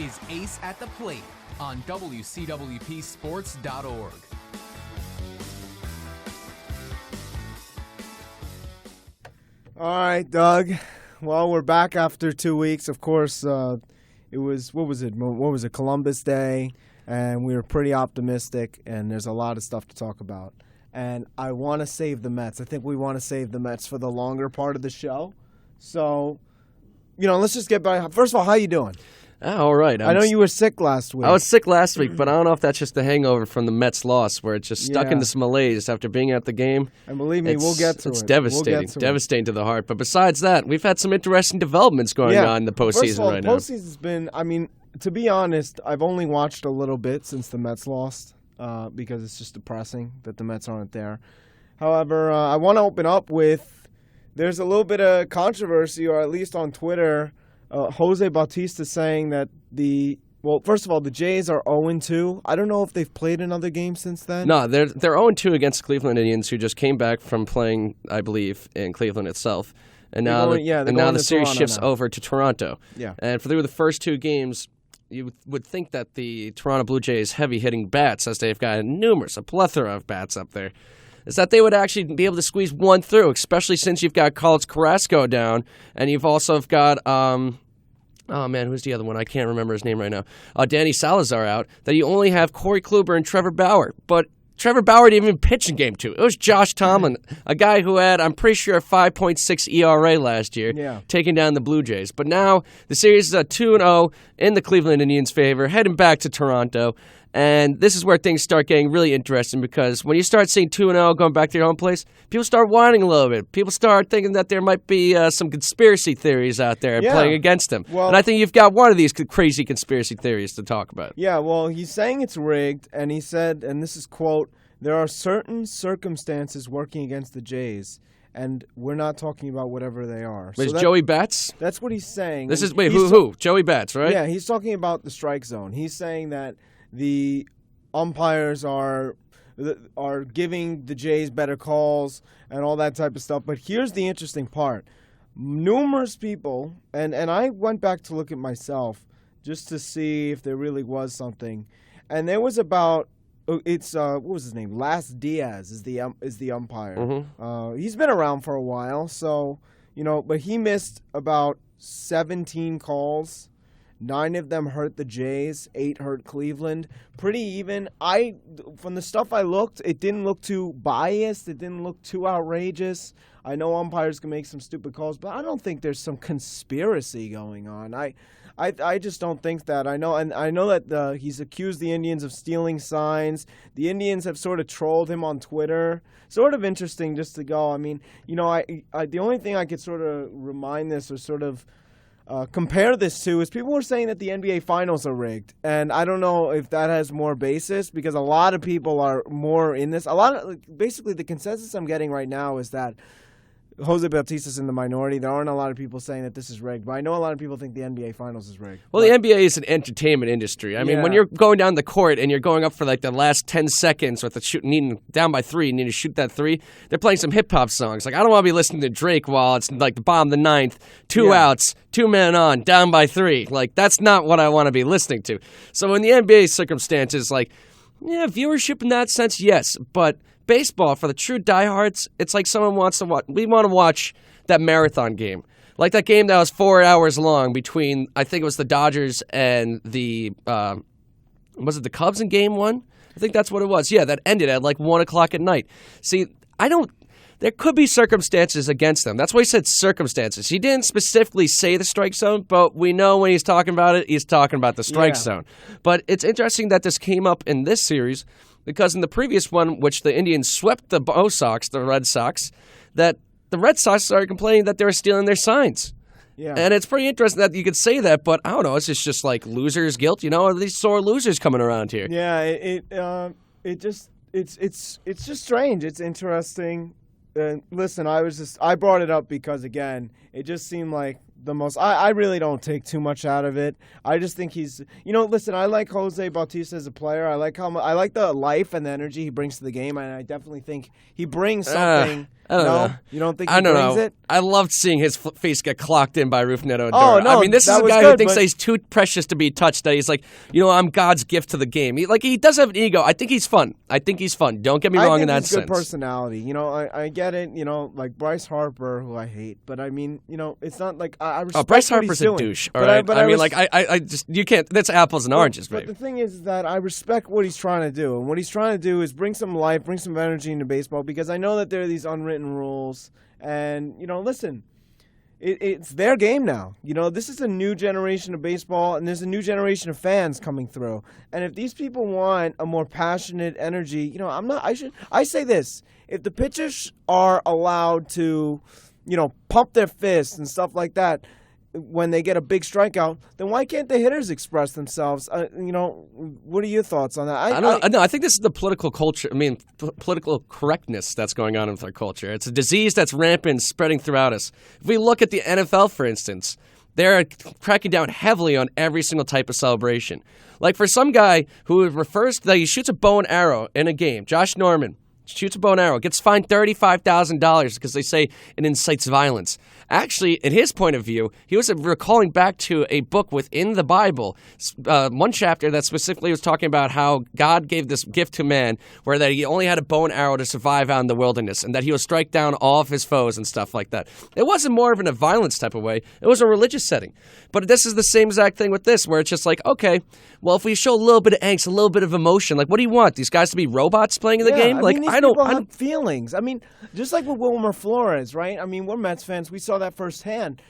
is Ace at the Plate on WCWPSports.org. All right, Doug. Well, we're back after 2 weeks. Of course, it was, what was it, Columbus Day, and we were pretty optimistic, and there's a lot of stuff to talk about. And I want to save the Mets. I think we want to save the Mets for the longer part of the show. So, let's just get by. First of all, how you doing? All right. I know you were sick last week. I was sick last week, but I don't know if that's just the hangover from the Mets loss, where it just stuck into some malaise after being at the game. And believe me, we'll get to it. It's devastating, devastating to the heart. But besides that, we've had some interesting developments going on in the postseason right now. Postseason's been, to be honest, I've only watched a little bit since the Mets lost because it's just depressing that the Mets aren't there. However, I want to open up with, there's a little bit of controversy, or at least on Twitter, Jose Bautista saying that first of all, the Jays are 0-2. I don't know if they've played another game since then. No, they're 0-2 against the Cleveland Indians, who just came back from playing, I believe, in Cleveland itself. And now the series shifts over to Toronto. Yeah. And for the first two games, you would think that the Toronto Blue Jays heavy-hitting bats, as they've got a plethora of bats up there, is that they would actually be able to squeeze one through, especially since you've got Carlos Carrasco down, and you've also got, who's the other one? I can't remember his name right now. Danny Salazar out, that you only have Corey Kluber and Trevor Bauer. But Trevor Bauer didn't even pitch in Game 2. It was Josh Tomlin, a guy who had, I'm pretty sure, a 5.6 ERA last year, taking down the Blue Jays. But now the series is 2-0 in the Cleveland Indians' favor, heading back to Toronto. And this is where things start getting really interesting, because when you start seeing 2-0 going back to your home place, people start whining a little bit. People start thinking that there might be some conspiracy theories out there playing against them. Well, and I think you've got one of these crazy conspiracy theories to talk about. Yeah, well, he's saying it's rigged, and he said, and this is quote, "There are certain circumstances working against the Jays, and we're not talking about whatever they are." Wait, so Joey Bats? That's what he's saying. Who? Joey Bats, right? Yeah, he's talking about the strike zone. He's saying that the umpires are giving the Jays better calls and all that type of stuff. But here's the interesting part. Numerous people, and I went back to look at myself just to see if there really was something. And there was about, what was his name? Las Diaz is the umpire. Mm-hmm. He's been around for a while, so, but he missed about 17 calls. 9 of them hurt the Jays, 8 hurt Cleveland. Pretty even. From the stuff I looked, it didn't look too biased. It didn't look too outrageous. I know umpires can make some stupid calls, but I don't think there's some conspiracy going on. I just don't think that. I know that he's accused the Indians of stealing signs. The Indians have sort of trolled him on Twitter. Sort of interesting just to go. The only thing I could sort of remind this or sort of compare this to is people were saying that the NBA Finals are rigged, and I don't know if that has more basis, because a lot of people are more in this. Basically the consensus I'm getting right now is that Jose Bautista's in the minority. There aren't a lot of people saying that this is rigged, but I know a lot of people think the NBA Finals is rigged. Well, the NBA is an entertainment industry. I mean, when you're going down the court and you're going up for the last 10 seconds with needing down by 3, and need to shoot that 3, they're playing some hip-hop songs. I don't want to be listening to Drake while it's the bottom of the 9th, 2 outs, 2 men on, down by 3. That's not what I want to be listening to. So in the NBA circumstances, viewership in that sense, yes, but baseball, for the true diehards, it's like someone wants to watch. We want to watch that marathon game. Like that game that was 4 hours long between, I think it was the Dodgers and was it the Cubs in Game 1? I think that's what it was. Yeah, that ended at 1 o'clock at night. See, there could be circumstances against them. That's why he said circumstances. He didn't specifically say the strike zone, but we know when he's talking about it, he's talking about the strike zone. But it's interesting that this came up in this series, because in the previous one, which the Indians swept the Red Sox, that the Red Sox started complaining that they were stealing their signs. Yeah. And it's pretty interesting that you could say that, but I don't know, it's just losers' guilt, these sore losers coming around here. Yeah, it's just strange. It's interesting. Listen, I brought it up because, again, it just seemed like the most. I really don't take too much out of it. I just think he's. Listen, I like Jose Bautista as a player. I like the life and the energy he brings to the game, and I definitely think he brings something. I don't know. You don't think I he don't brings know. it? I loved seeing his face get clocked in by Ruf Neto. Oh, no, I mean, this that is a was guy good, who thinks but- that he's too precious to be touched. That he's like, I'm God's gift to the game. He does have an ego. I think he's fun. Don't get me wrong in that he's sense. good personality. I get it. Like Bryce Harper, who I hate, but I mean, it's not like I respect Bryce what he's Harper's doing. a douche. All But right. but I mean, res- I just you can't. That's apples and oranges, But babe. the thing is that I respect what he's trying to do, and what he's trying to do is bring some life, bring some energy into baseball, because I know that there are these unwritten rules, and listen, it's their game now. This is a new generation of baseball, and there's a new generation of fans coming through. And if these people want a more passionate energy, I say this: if the pitchers are allowed to, pump their fists and stuff like that when they get a big strikeout, then why can't the hitters express themselves? What are your thoughts on that? I think this is the political culture. I mean, political correctness that's going on in our culture. It's a disease that's rampant, spreading throughout us. If we look at the NFL, for instance, they're cracking down heavily on every single type of celebration. Like for some guy who refers to that he shoots a bow and arrow in a game, Josh Norman shoots a bow and arrow, gets fined $35,000 because they say it incites violence. Actually, in his point of view, he was recalling back to a book within the Bible, one chapter that specifically was talking about how God gave this gift to man, where that he only had a bow and arrow to survive out in the wilderness, and that he would strike down all of his foes and stuff like that. It wasn't more of in a violence type of way. It was a religious setting. But this is the same exact thing with this, where it's just like, okay, well, if we show a little bit of angst, a little bit of emotion, like, what do you want? These guys to be robots playing in the game? These people have feelings. I mean, just like with Wilmer Flores, right? I mean, we're Mets fans. We saw that firsthand.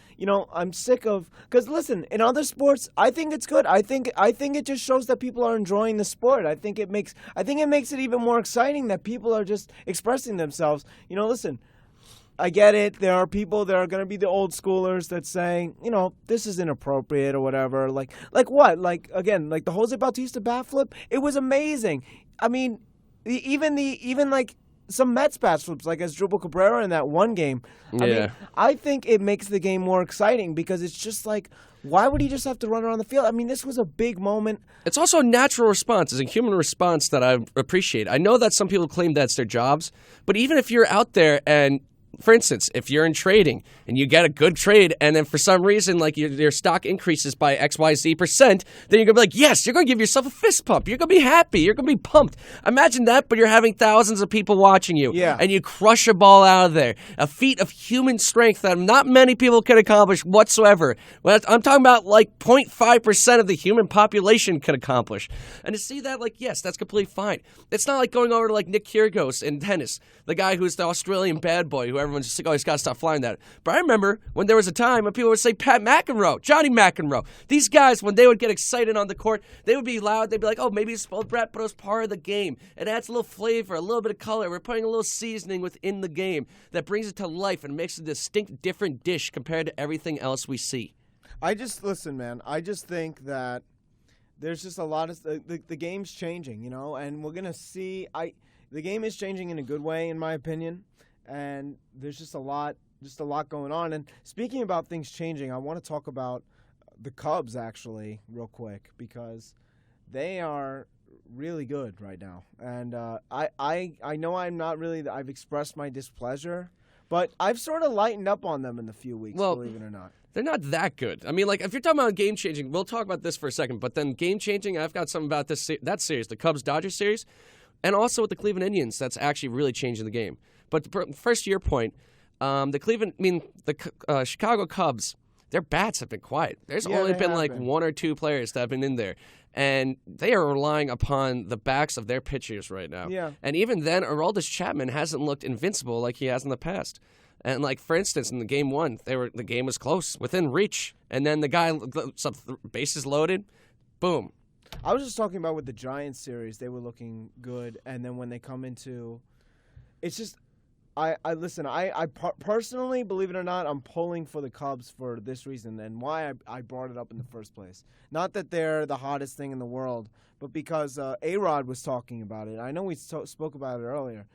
I'm sick of, because listen, in other sports, I think it's good. I think it just shows that people are enjoying the sport. I think it makes it even more exciting that people are just expressing themselves. Listen, I get it. There are people that are going to be the old schoolers that say, this is inappropriate or whatever. Like what? Like, again, like the Jose Bautista bat flip. It was amazing. I mean, even like some Mets bat flips, like Asdrubal Cabrera in that one game. I mean, I think it makes the game more exciting because it's just like, why would he just have to run around the field? I mean, this was a big moment. It's also a natural response. It's a human response that I appreciate. I know that some people claim that's their jobs, but even if you're out there and, for instance, if you're in trading and you get a good trade and then for some reason like your stock increases by XYZ%, then you're going to be like, yes, you're going to give yourself a fist pump. You're going to be happy. You're going to be pumped. Imagine that, but you're having thousands of people watching you. Yeah. And you crush a ball out of there. A feat of human strength that not many people can accomplish whatsoever. I'm talking about like 0.5% of the human population can accomplish. And to see that, like, yes, that's completely fine. It's not like going over to like Nick Kyrgios in tennis, the guy who's the Australian bad boy who everyone's just like, oh, he's got to stop flying that. But I remember when there was a time when people would say Pat McEnroe, Johnny McEnroe. These guys, when they would get excited on the court, they would be loud. They'd be like, oh, maybe it's spoiled brat, but it was part of the game. It adds a little flavor, a little bit of color. We're putting a little seasoning within the game that brings it to life and makes it a distinct, different dish compared to everything else we see. Listen, man, I just think that there's just a lot of the game's changing, and we're going to see the game is changing in a good way, in my opinion. And there's just a lot going on. And speaking about things changing, I want to talk about the Cubs actually real quick because they are really good right now. And I know I've expressed my displeasure, but I've sort of lightened up on them in the few weeks, believe it or not. They're not that good. I mean, like, if you're talking about game changing, we'll talk about this for a second. But then game changing, I've got something about that series, the Cubs-Dodgers series, and also with the Cleveland Indians, that's actually really changing the game. But first, to your point, the Chicago Cubs, their bats have been quiet. There's only been one or two players that have been in there. And they are relying upon the backs of their pitchers right now. Yeah. And even then, Aroldis Chapman hasn't looked invincible like he has in the past. And, like, for instance, in the game one, the game was close, within reach. And then the guy, bases loaded, boom. I was just talking about with the Giants series, they were looking good. And then when they come into – it's just – I personally, believe it or not, I'm pulling for the Cubs for this reason and why I brought it up in the first place. Not that they're the hottest thing in the world, but because A-Rod was talking about it. I know we spoke about it earlier.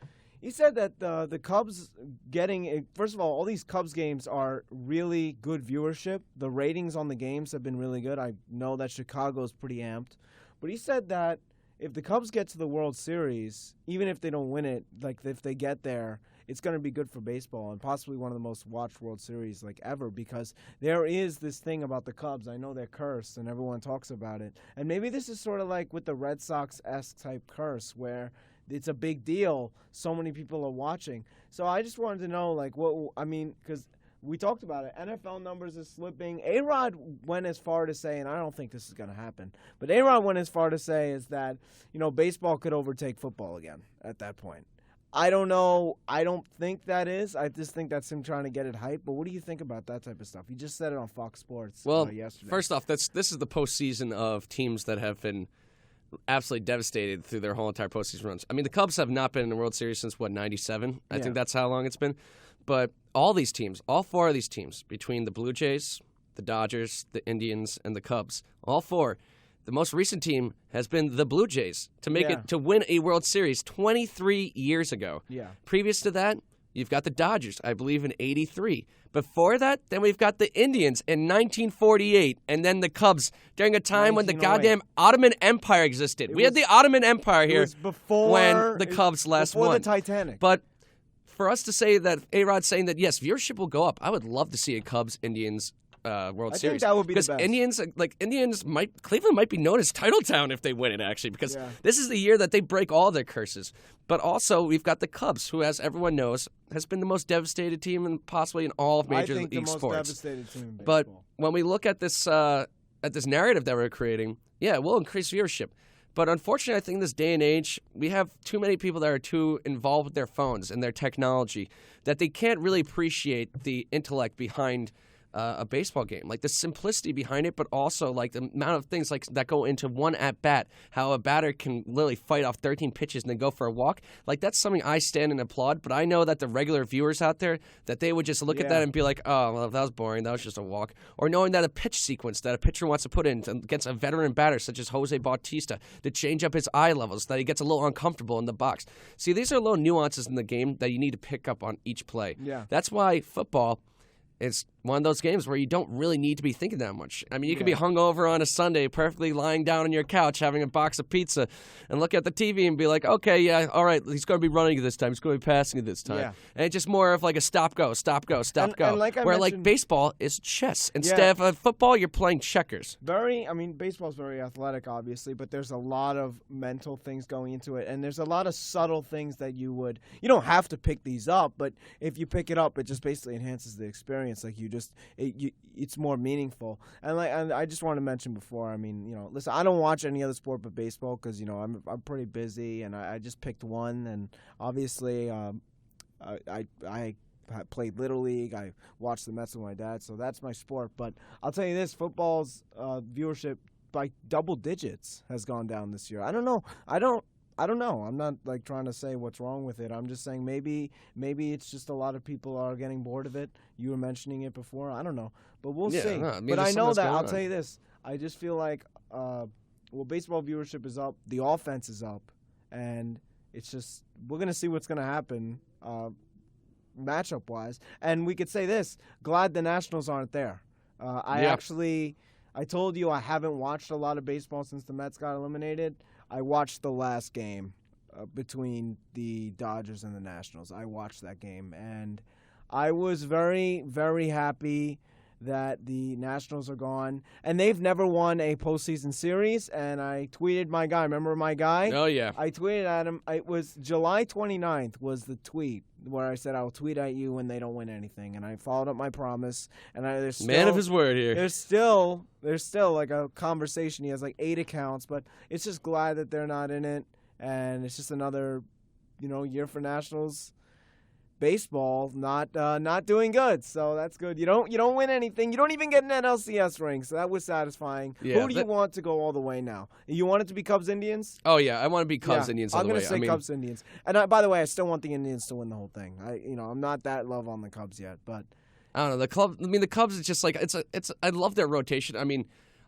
He said that the Cubs getting – first of all these Cubs games are really good viewership. The ratings on the games have been really good. I know that Chicago's pretty amped. But he said that if the Cubs get to the World Series, even if they don't win it, like if they get there – it's going to be good for baseball and possibly one of the most watched World Series like ever, because there is this thing about the Cubs. I know they're cursed and everyone talks about it. And maybe this is sort of like with the Red Sox-esque type curse where it's a big deal. So many people are watching. So I just wanted to know, like, because we talked about it. NFL numbers are slipping. A-Rod went as far to say, and I don't think this is going to happen, but A-Rod went as far to say is that, baseball could overtake football again at that point. I don't know. I don't think that is. I just think that's him trying to get it hyped. But what do you think about that type of stuff? He just said it on Fox Sports yesterday. First off, this is the postseason of teams that have been absolutely devastated through their whole entire postseason runs. I mean, the Cubs have not been in the World Series since, 97? I think that's how long it's been. But all these teams, all four of these teams, between the Blue Jays, the Dodgers, the Indians, and the Cubs, all four, the most recent team has been the Blue Jays to win a World Series 23 years ago. Yeah. Previous to that, you've got the Dodgers, I believe, in 83. Before that, then we've got the Indians in 1948, and then the Cubs during a time when the goddamn Ottoman Empire existed. We had the Ottoman Empire here when the Cubs last won. Before the Titanic. But for us to say that, A-Rod's saying that, yes, viewership will go up, I would love to see a Cubs-Indians World Series. I think that would be the best. Cleveland might be known as Title Town if they win it, actually, because this is the year that they break all their curses. But also, we've got the Cubs, who, as everyone knows, has been the most devastated team and possibly in all of major league sports. The most devastated team in baseball. But when we look at this narrative that we're creating, it will increase viewership. But unfortunately, I think in this day and age, we have too many people that are too involved with their phones and their technology that they can't really appreciate the intellect behind a baseball game, like the simplicity behind it, but also like the amount of things like that go into one at bat. How a batter can literally fight off 13 pitches and then go for a walk. Like that's something I stand and applaud. But I know that the regular viewers out there that they would just look at that and be like, "Oh, well, that was boring. That was just a walk." Or knowing that a pitch sequence that a pitcher wants to put in against a veteran batter such as Jose Bautista to change up his eye levels, that he gets a little uncomfortable in the box. See, these are little nuances in the game that you need to pick up on each play. Yeah, that's why football. It's one of those games where you don't really need to be thinking that much. I mean, you could be hungover on a Sunday, perfectly lying down on your couch, having a box of pizza, and look at the TV and be like, okay, yeah, all right, he's going to be running it this time. He's going to be passing it this time. Yeah. And it's just more of like a stop, go, stop, go, stop, go. And like baseball is chess. Instead of football, you're playing checkers. Baseball's very athletic, obviously, but there's a lot of mental things going into it, and there's a lot of subtle things that you don't have to pick these up, but if you pick it up, it just basically enhances the experience. Like it's more meaningful. And I just want to mention before, listen, I don't watch any other sport but baseball because I'm pretty busy, and I just picked one, and obviously I played Little League. I watched the Mets with my dad, so that's my sport. But I'll tell you this: football's viewership by double digits has gone down this year. I don't know. I'm not like trying to say what's wrong with it. I'm just saying maybe it's just a lot of people are getting bored of it. You were mentioning it before. I don't know, but we'll see. But I know that I'll tell you this. I just feel like baseball viewership is up. The offense is up, and it's just we're gonna see what's gonna happen matchup wise. And we could say this: glad the Nationals aren't there. I told you I haven't watched a lot of baseball since the Mets got eliminated. I watched the last game between the Dodgers and the Nationals. I watched that game, and I was very, very happy that the Nationals are gone. And they've never won a postseason series, and I tweeted my guy. Remember my guy? Oh, yeah. I tweeted at him. It was July 29th was the tweet where I said, I'll tweet at you when they don't win anything. And I followed up my promise. And there's still, man of his word here. There's still like a conversation. He has like 8 accounts, but it's just glad that they're not in it. And it's just another, year for Nationals baseball not doing good. So that's good. You don't win anything. You don't even get an NLCS ring. So that was satisfying. Yeah, who do you want to go all the way now? You want it to be Cubs Indians? Oh yeah, I want to be Cubs Indians all the way. I'm going to say Cubs Indians. And by the way, I still want the Indians to win the whole thing. I'm not that low on the Cubs yet, but I don't know. The Cubs is just like it's I love their rotation.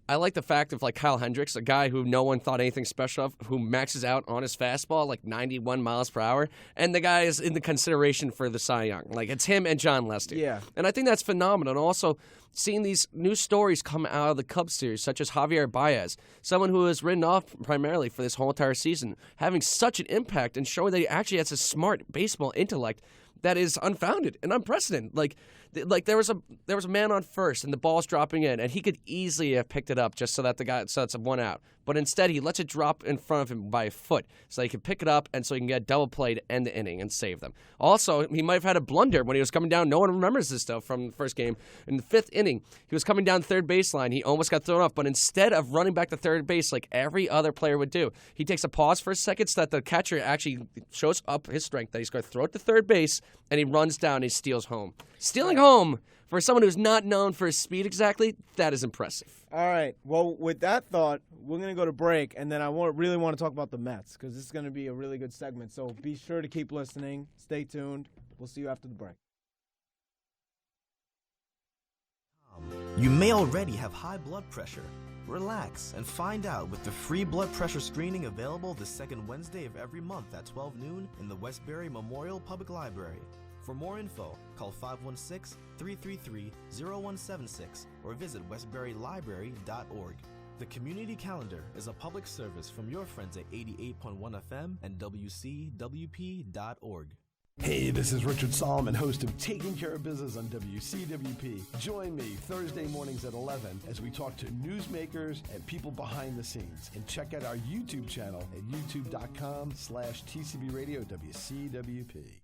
I like the fact of like Kyle Hendricks, a guy who no one thought anything special of, who maxes out on his fastball like 91 miles per hour, and the guy is in the consideration for the Cy Young. Like it's him and John Lester. Yeah. And I think that's phenomenal. And also seeing these new stories come out of the Cubs series, such as Javier Baez, someone who is written off primarily for this whole entire season, having such an impact and showing that he actually has a smart baseball intellect. that is unfounded and unprecedented. Like there was a man on first, and the ball's dropping in, and he could easily have picked it up just so that the guy sets up one out. But instead, he lets it drop in front of him by a foot, so he can pick it up, and so he can get double played end the inning and save them. Also, he might have had a blunder when he was coming down. No one remembers this stuff from the first game. In the 5th inning, he was coming down third baseline. He almost got thrown off, but instead of running back to third base like every other player would do, he takes a pause for a second so that the catcher actually shows up his strength, that he's going to throw it to third base, and he runs down and he steals home. Stealing home for someone who's not known for his speed exactly, that is impressive. All right. Well, with that thought, we're going to go to break, and then I really want to talk about the Mets because this is going to be a really good segment. So be sure to keep listening. Stay tuned. We'll see you after the break. You may already have high blood pressure. Relax and find out with the free blood pressure screening available the second Wednesday of every month at 12 noon in the Westbury Memorial Public Library. For more info, call 516-333-0176 or visit westburylibrary.org. The Community Calendar is a public service from your friends at 88.1 FM and WCWP.org. Hey, this is Richard Solomon, host of Taking Care of Business on WCWP. Join me Thursday mornings at 11 as we talk to newsmakers and people behind the scenes. And check out our YouTube channel at youtube.com/TCB Radio WCWP.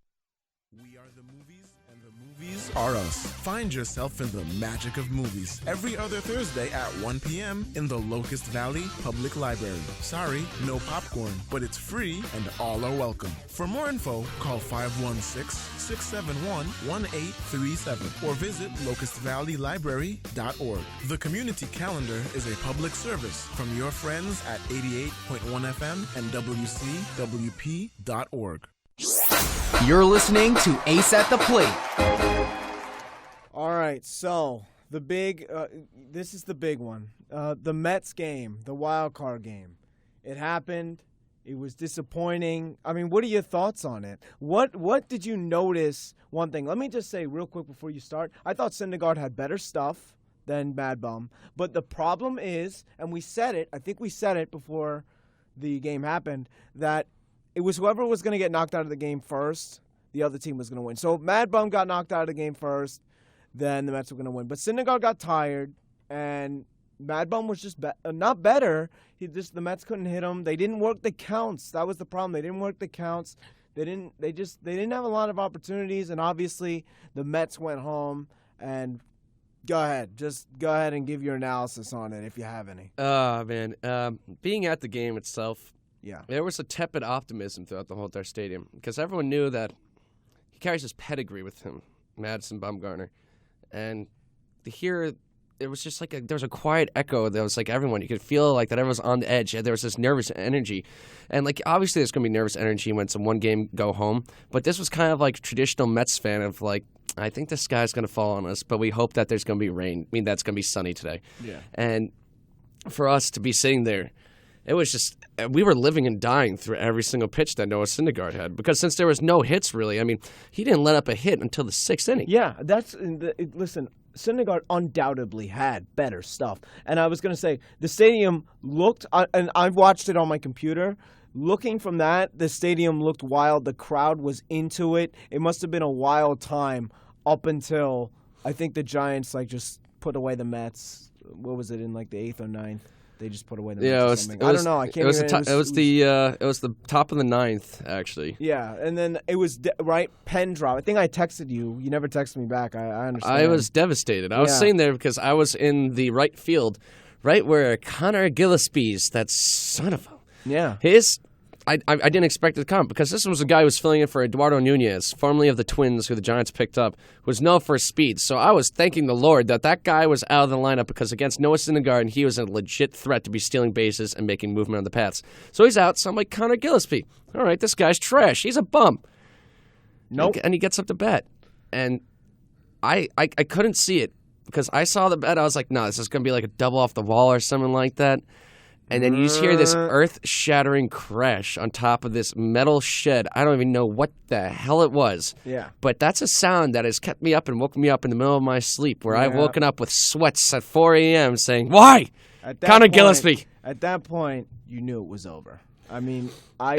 We are the movies, and the movies are us. Find yourself in the magic of movies every other Thursday at 1 p.m. in the Locust Valley Public Library. Sorry, no popcorn, but it's free and all are welcome. For more info, call 516-671-1837 or visit locustvalleylibrary.org. The Community Calendar is a public service from your friends at 88.1 FM and WCWP.org. You're listening to Ace at the Plate. All right, so the big, this is the big one. The Mets game, the wild card game. It happened. It was disappointing. I mean, what are your thoughts on it? What did you notice? One thing. Let me just say real quick before you start. I thought Syndergaard had better stuff than Mad Bum. But the problem is, and we said it, I think we said it before the game happened, that it was whoever was going to get knocked out of the game first, the other team was going to win. So if Mad Bum got knocked out of the game first, then the Mets were going to win. But Syndergaard got tired, and Mad Bum was just not better. The Mets couldn't hit him. They didn't work the counts. That was the problem. They didn't work the counts. They didn't have a lot of opportunities, and obviously the Mets went home. And go ahead and give your analysis on it if you have any. Man, being at the game itself. Yeah. There was a tepid optimism throughout the whole entire stadium because everyone knew that he carries his pedigree with him, Madison Bumgarner. And to hear, it was just like there was a quiet echo that was like everyone. You could feel like that everyone was on the edge. There was this nervous energy. And like obviously there's going to be nervous energy when it's a one-game go home. But this was kind of like a traditional Mets fan of like, I think the sky's going to fall on us, but we hope that there's going to be rain. I mean, that's going to be sunny today. Yeah. And for us to be sitting there, it was just, we were living and dying through every single pitch that Noah Syndergaard had. Because since there was no hits, really, I mean, he didn't let up a hit until the 6th inning. Yeah, listen, Syndergaard undoubtedly had better stuff. And I was going to say, the stadium looked, and I've watched it on my computer, looking from that, the stadium looked wild. The crowd was into it. It must have been a wild time up until, I think the Giants, just put away the Mets. What was it, in the 8th or 9th? They just put away the Mets or something. I don't know. I can't. It was the top of the 9th, actually. Yeah, and then it was right pen drop. I think I texted you. You never texted me back. I understand. I was devastated. I was sitting there because I was in the right field, right where Connor Gillespie's, that son of a. Yeah. I didn't expect it to come because this was a guy who was filling in for Eduardo Nunez, formerly of the Twins, who the Giants picked up, who was known for his speed. So I was thanking the Lord that guy was out of the lineup because against Noah Syndergaard, he was a legit threat to be stealing bases and making movement on the paths. So he's out, so I'm like, Connor Gillespie. All right, this guy's trash. He's a bum. Nope. And he gets up to bat. And I couldn't see it because I saw the bat. I was like, no, this is going to be like a double off the wall or something like that. And then you just hear this earth-shattering crash on top of this metal shed. I don't even know what the hell it was. Yeah. But that's a sound that has kept me up and woken me up in the middle of my sleep where I've woken up with sweats at 4 a.m. saying, why? Connor Gillespie. At that point, you knew it was over. I mean, I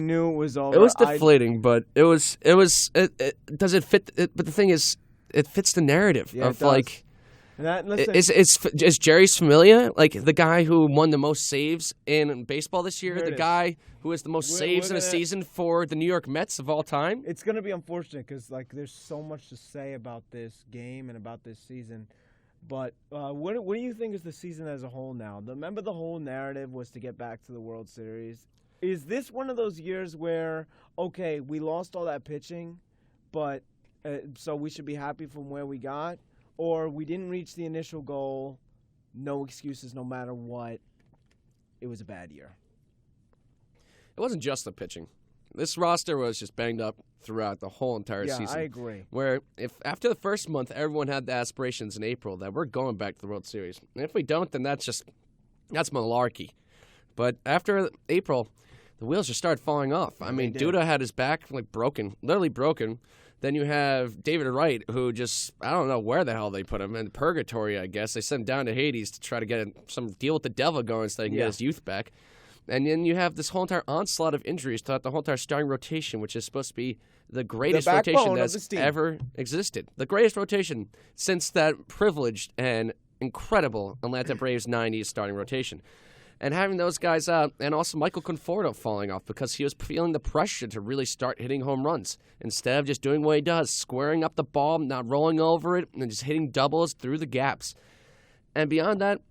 knew it was over. It was deflating, but does it fit? But the thing is, it fits the narrative of like. Is Jerry's Familia like the guy who won the most saves in baseball this year? The guy who has the most saves in a season for the New York Mets of all time? It's gonna be unfortunate because like there's so much to say about this game and about this season. But what do you think is the season as a whole now? Remember the whole narrative was to get back to the World Series. Is this one of those years where okay, we lost all that pitching, but so we should be happy from where we got? Or we didn't reach the initial goal, no excuses no matter what. It was a bad year. It wasn't just the pitching. This roster was just banged up throughout the whole entire season. Yeah, I agree. Where if after the first month, everyone had the aspirations in April that we're going back to the World Series. And if we don't, then that's malarkey. But after April, the wheels just started falling off. I mean, Duda had his back like broken, literally broken. Then you have David Wright, who just, I don't know where the hell they put him, in purgatory, I guess. They sent him down to Hades to try to get some deal with the devil going so they can get his youth back. And then you have this whole entire onslaught of injuries throughout the whole entire starting rotation, which is supposed to be the greatest rotation that's ever existed. The greatest rotation since that privileged and incredible Atlanta Braves 90s starting rotation. And having those guys out, and also Michael Conforto falling off because he was feeling the pressure to really start hitting home runs instead of just doing what he does, squaring up the ball, not rolling over it, and just hitting doubles through the gaps. And beyond that,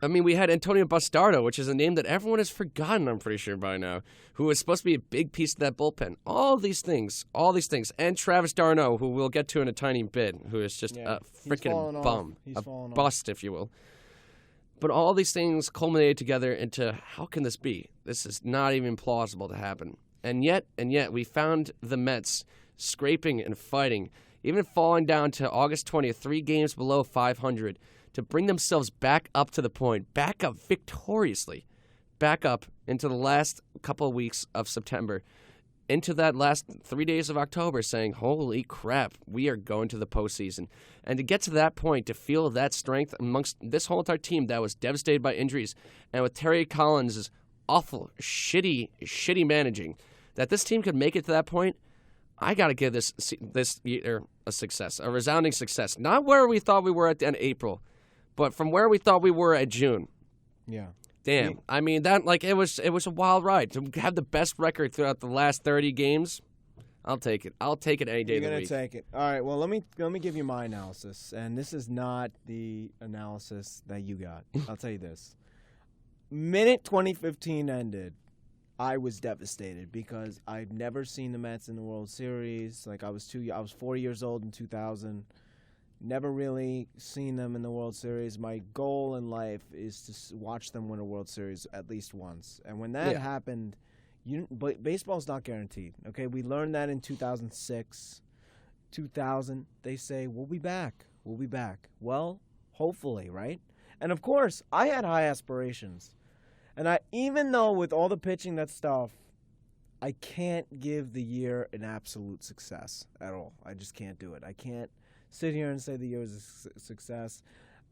I mean, we had Antonio Bastardo, which is a name that everyone has forgotten, I'm pretty sure by now, who was supposed to be a big piece of that bullpen. All these things, and Travis d'Arnaud, who we'll get to in a tiny bit, who is just a freaking bum, a bust, if you will. But all these things culminated together into, how can this be? This is not even plausible to happen. And yet, we found the Mets scraping and fighting, even falling down to August 20th, 3 games below 500, to bring themselves back up to the point, back up victoriously, back up into the last couple of weeks of September, into that last 3 days of October, saying, holy crap, we are going to the postseason. And to get to that point, to feel that strength amongst this whole entire team that was devastated by injuries, and with Terry Collins' awful, shitty managing, that this team could make it to that point, I got to give this year a success, a resounding success. Not where we thought we were at the end of April, but from where we thought we were at June. Yeah. Damn. I mean, that it was a wild ride. To have the best record throughout the last 30 games, I'll take it. I'll take it any day of the week. You're going to take it. All right, well, let me give you my analysis. And this is not the analysis that you got. I'll tell you this. Minute 2015 ended, I was devastated because I've never seen the Mets in the World Series. Like I was 4 years old in 2000. Never really seen them in the World Series. My goal in life is to watch them win a World Series at least once. And when that happened, but baseball's not guaranteed. Okay, we learned that in 2006, 2000. They say we'll be back. We'll be back. Well, hopefully, right? And of course, I had high aspirations. And even though with all the pitching, that stuff, I can't give the year an absolute success at all. I just can't do it. I can't sit here and say the year was a success.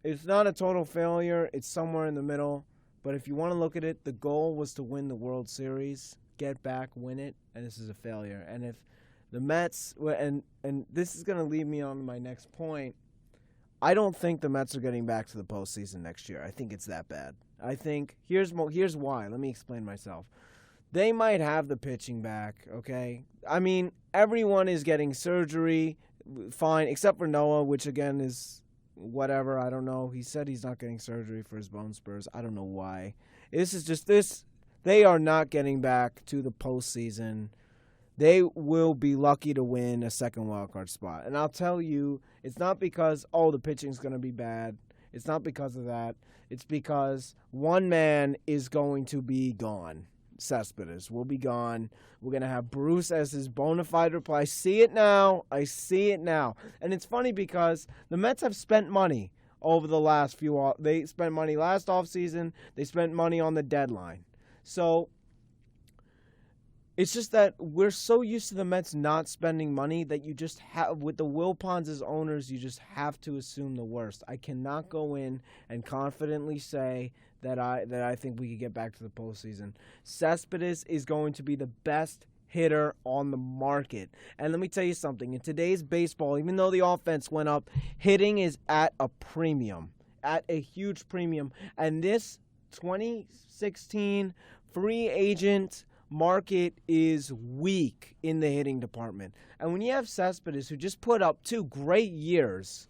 It's not a total failure. It's somewhere in the middle. But if you want to look at it, the goal was to win the World Series, get back, win it, and this is a failure. And if the Mets, and this is going to lead me on to my next point, I don't think the Mets are getting back to the postseason next year. I think it's that bad. I think, here's why. Let me explain myself. They might have the pitching back, okay? I mean, everyone is getting surgery, fine, except for Noah, which again is whatever. I don't know. He said he's not getting surgery for his bone spurs. I don't know why. This is just this. They are not getting back to the postseason. They will be lucky to win a second wildcard spot. And I'll tell you, it's not because, the pitching's going to be bad. It's not because of that. It's because one man is going to be gone. Cespedes will be gone. We're going to have Bruce as his bona fide reply. I see it now. And it's funny because the Mets have spent money over the last few. They spent money last offseason. They spent money on the deadline. So It's just that we're so used to the Mets not spending money that you just have, with the Wilpons as owners, you just have to assume the worst. I cannot go in and confidently say that I think we could get back to the postseason. Cespedes is going to be the best hitter on the market. And let me tell you something. In today's baseball, even though the offense went up, hitting is at a premium, at a huge premium. And this 2016 free agent market is weak in the hitting department. And when you have Cespedes, who just put up 2 great years,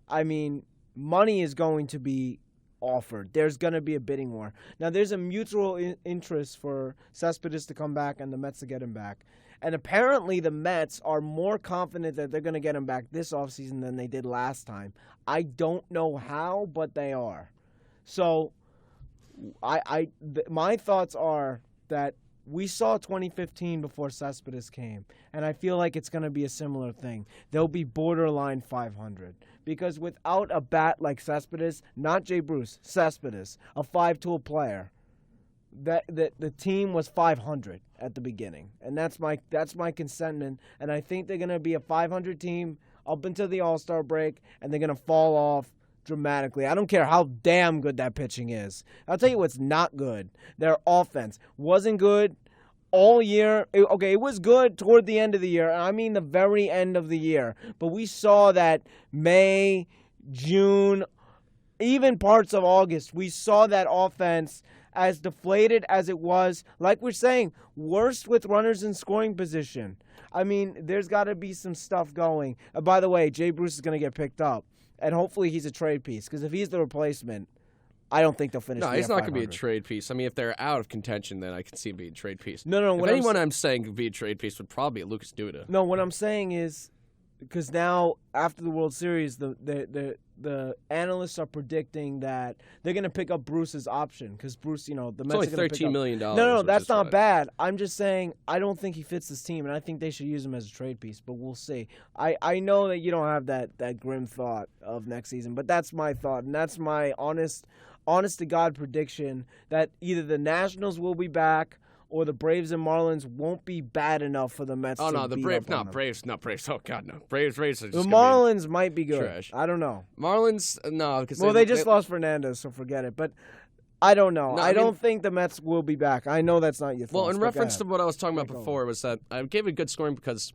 I mean, money is going to be offered. There's going to be a bidding war. Now, there's a mutual interest for Cespedes to come back and the Mets to get him back. And apparently the Mets are more confident that they're going to get him back this offseason than they did last time. I don't know how, but they are. So my thoughts are that we saw 2015 before Cespedes came, and I feel like it's going to be a similar thing. They'll be borderline 500 because without a bat like Cespedes, not Jay Bruce, Cespedes, a 5-tool player, the team was 500 at the beginning, and that's my consentment. And I think they're going to be a 500 team up until the All-Star break, and they're going to fall off dramatically. I don't care how damn good that pitching is. I'll tell you what's not good. Their offense wasn't good all year. It was good toward the end of the year. I mean the very end of the year. But we saw that May, June, even parts of August, we saw that offense as deflated as it was. Like we're saying, worst with runners in scoring position. I mean, there's got to be some stuff going. By the way, Jay Bruce is going to get picked up. And hopefully he's a trade piece, because if he's the replacement, I don't think they'll finish. No, he's not going to be a trade piece. I mean, if they're out of contention, then I can see him being a trade piece. No. If anyone I'm saying could be a trade piece would probably be Lucas Duda. No, what I'm saying is, because now after the World Series, the analysts are predicting that they're going to pick up Bruce's option, because Bruce, the Mets it's only are going to $13 million. No, that's not bad. I'm just saying I don't think he fits this team, and I think they should use him as a trade piece. But we'll see. I know that you don't have that grim thought of next season, but that's my thought, and that's my honest to God prediction that either the Nationals will be back, or the Braves and Marlins won't be bad enough for the Mets. Oh, to no, the beat Braves, up on not them. Braves. Oh, God, no. Braves are just The gonna Marlins might be good. trash. I don't know. Marlins, no. Well, they just lost Fernandez, so forget it. But I don't know. No, I don't think the Mets will be back. I know that's not your thoughts. Well, in but reference go to ahead. what I was talking about before, was that I gave it good scoring because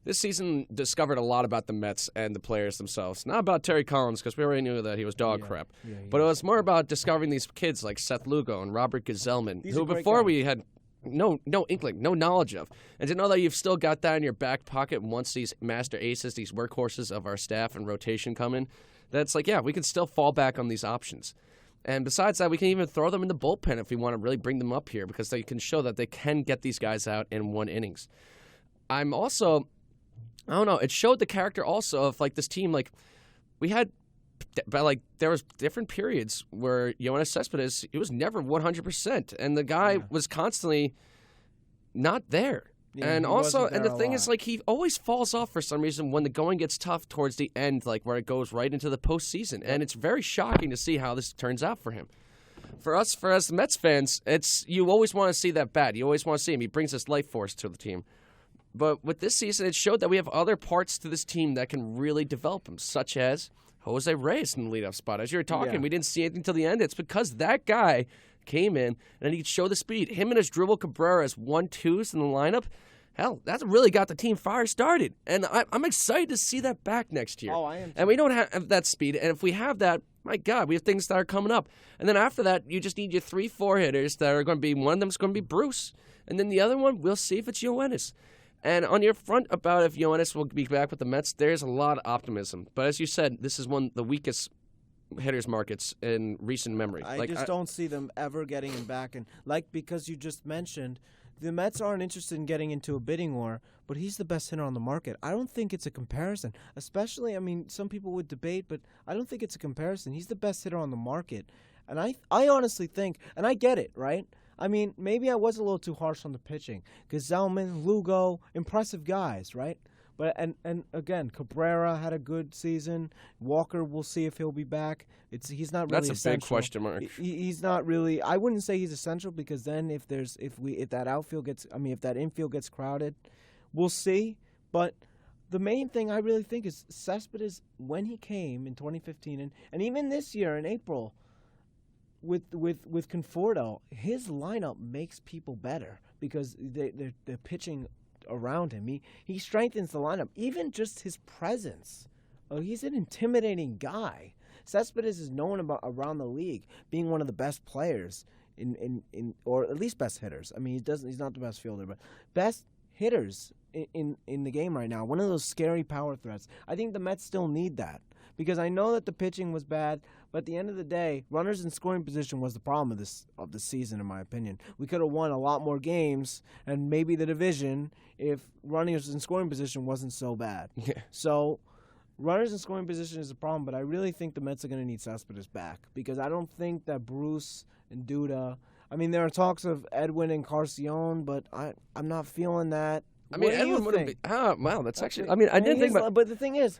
this season discovered a lot about the Mets and the players themselves. Not about Terry Collins, because we already knew that he was dog crap. But it was more about discovering these kids like Seth Lugo and Robert Gazelman, These who are great before guys. we had no inkling, no knowledge of. And to know that you've still got that in your back pocket once these master aces, these workhorses of our staff and rotation come in, that's like, yeah, we can still fall back on these options. And besides that, we can even throw them in the bullpen if we want to really bring them up here, because they can show that they can get these guys out in 1 innings. I'm also, I don't know, it showed the character also of like this team, like we had, but like there was different periods where Yoenis Cespedes, he was never 100%, and the guy was constantly not there. Yeah, and he also, wasn't and there the a thing is, lot. like, he always falls off for some reason when the going gets tough towards the end, like where it goes right into the postseason. And it's very shocking to see how this turns out for him. For us, as the Mets fans, you always want to see that bat. You always want to see him. He brings this life force to the team. But with this season, it showed that we have other parts to this team that can really develop him, such as Jose Reyes in the leadoff spot. As you were talking, we didn't see anything until the end. It's because that guy came in and he could show the speed. Him and his Dribble Cabrera as 1-2s in the lineup, hell, that's really got the team fire started. And I'm excited to see that back next year. Oh, I am too. And we don't have that speed. And if we have that, my God, we have things that are coming up. And then after that, you just need your 3-4 hitters that are going to be, one of them is going to be Bruce. And then the other one, we'll see if it's Yoenis. And on your front about if Yoenis will be back with the Mets, there's a lot of optimism. But as you said, this is one of the weakest hitters markets in recent memory. I just don't see them ever getting him back. And because you just mentioned, the Mets aren't interested in getting into a bidding war, but he's the best hitter on the market. I don't think it's a comparison. Especially, I mean, some people would debate, but I don't think it's a comparison. He's the best hitter on the market. And I honestly think, and I get it, right? I mean, maybe I was a little too harsh on the pitching. Gazelman, Lugo, impressive guys, right? But and again, Cabrera had a good season. Walker, we'll see if he'll be back. He's not really. That's a big question mark. He's not really. I wouldn't say he's essential because then if that outfield gets, if that infield gets crowded, we'll see. But the main thing I really think is Cespedes, when he came in 2015 and even this year in April with Conforto, his lineup makes people better because they're pitching around him. He strengthens the lineup. Even just his presence. He's an intimidating guy. Cespedes is known around the league being one of the best players in or at least best hitters. He's not the best fielder, but best hitters in the game right now. One of those scary power threats. I think the Mets still need that because I know that the pitching was bad, but at the end of the day, runners in scoring position was the problem of the season, in my opinion. We could have won a lot more games and maybe the division if runners in scoring position wasn't so bad. Yeah. So runners in scoring position is a problem, but I really think the Mets are going to need Cespedes back because I don't think that Bruce and Duda. There are talks of Edwin and Carcion, but I'm not feeling that. Edwin wouldn't be. Wow, that's actually. I didn't think about. But the thing is,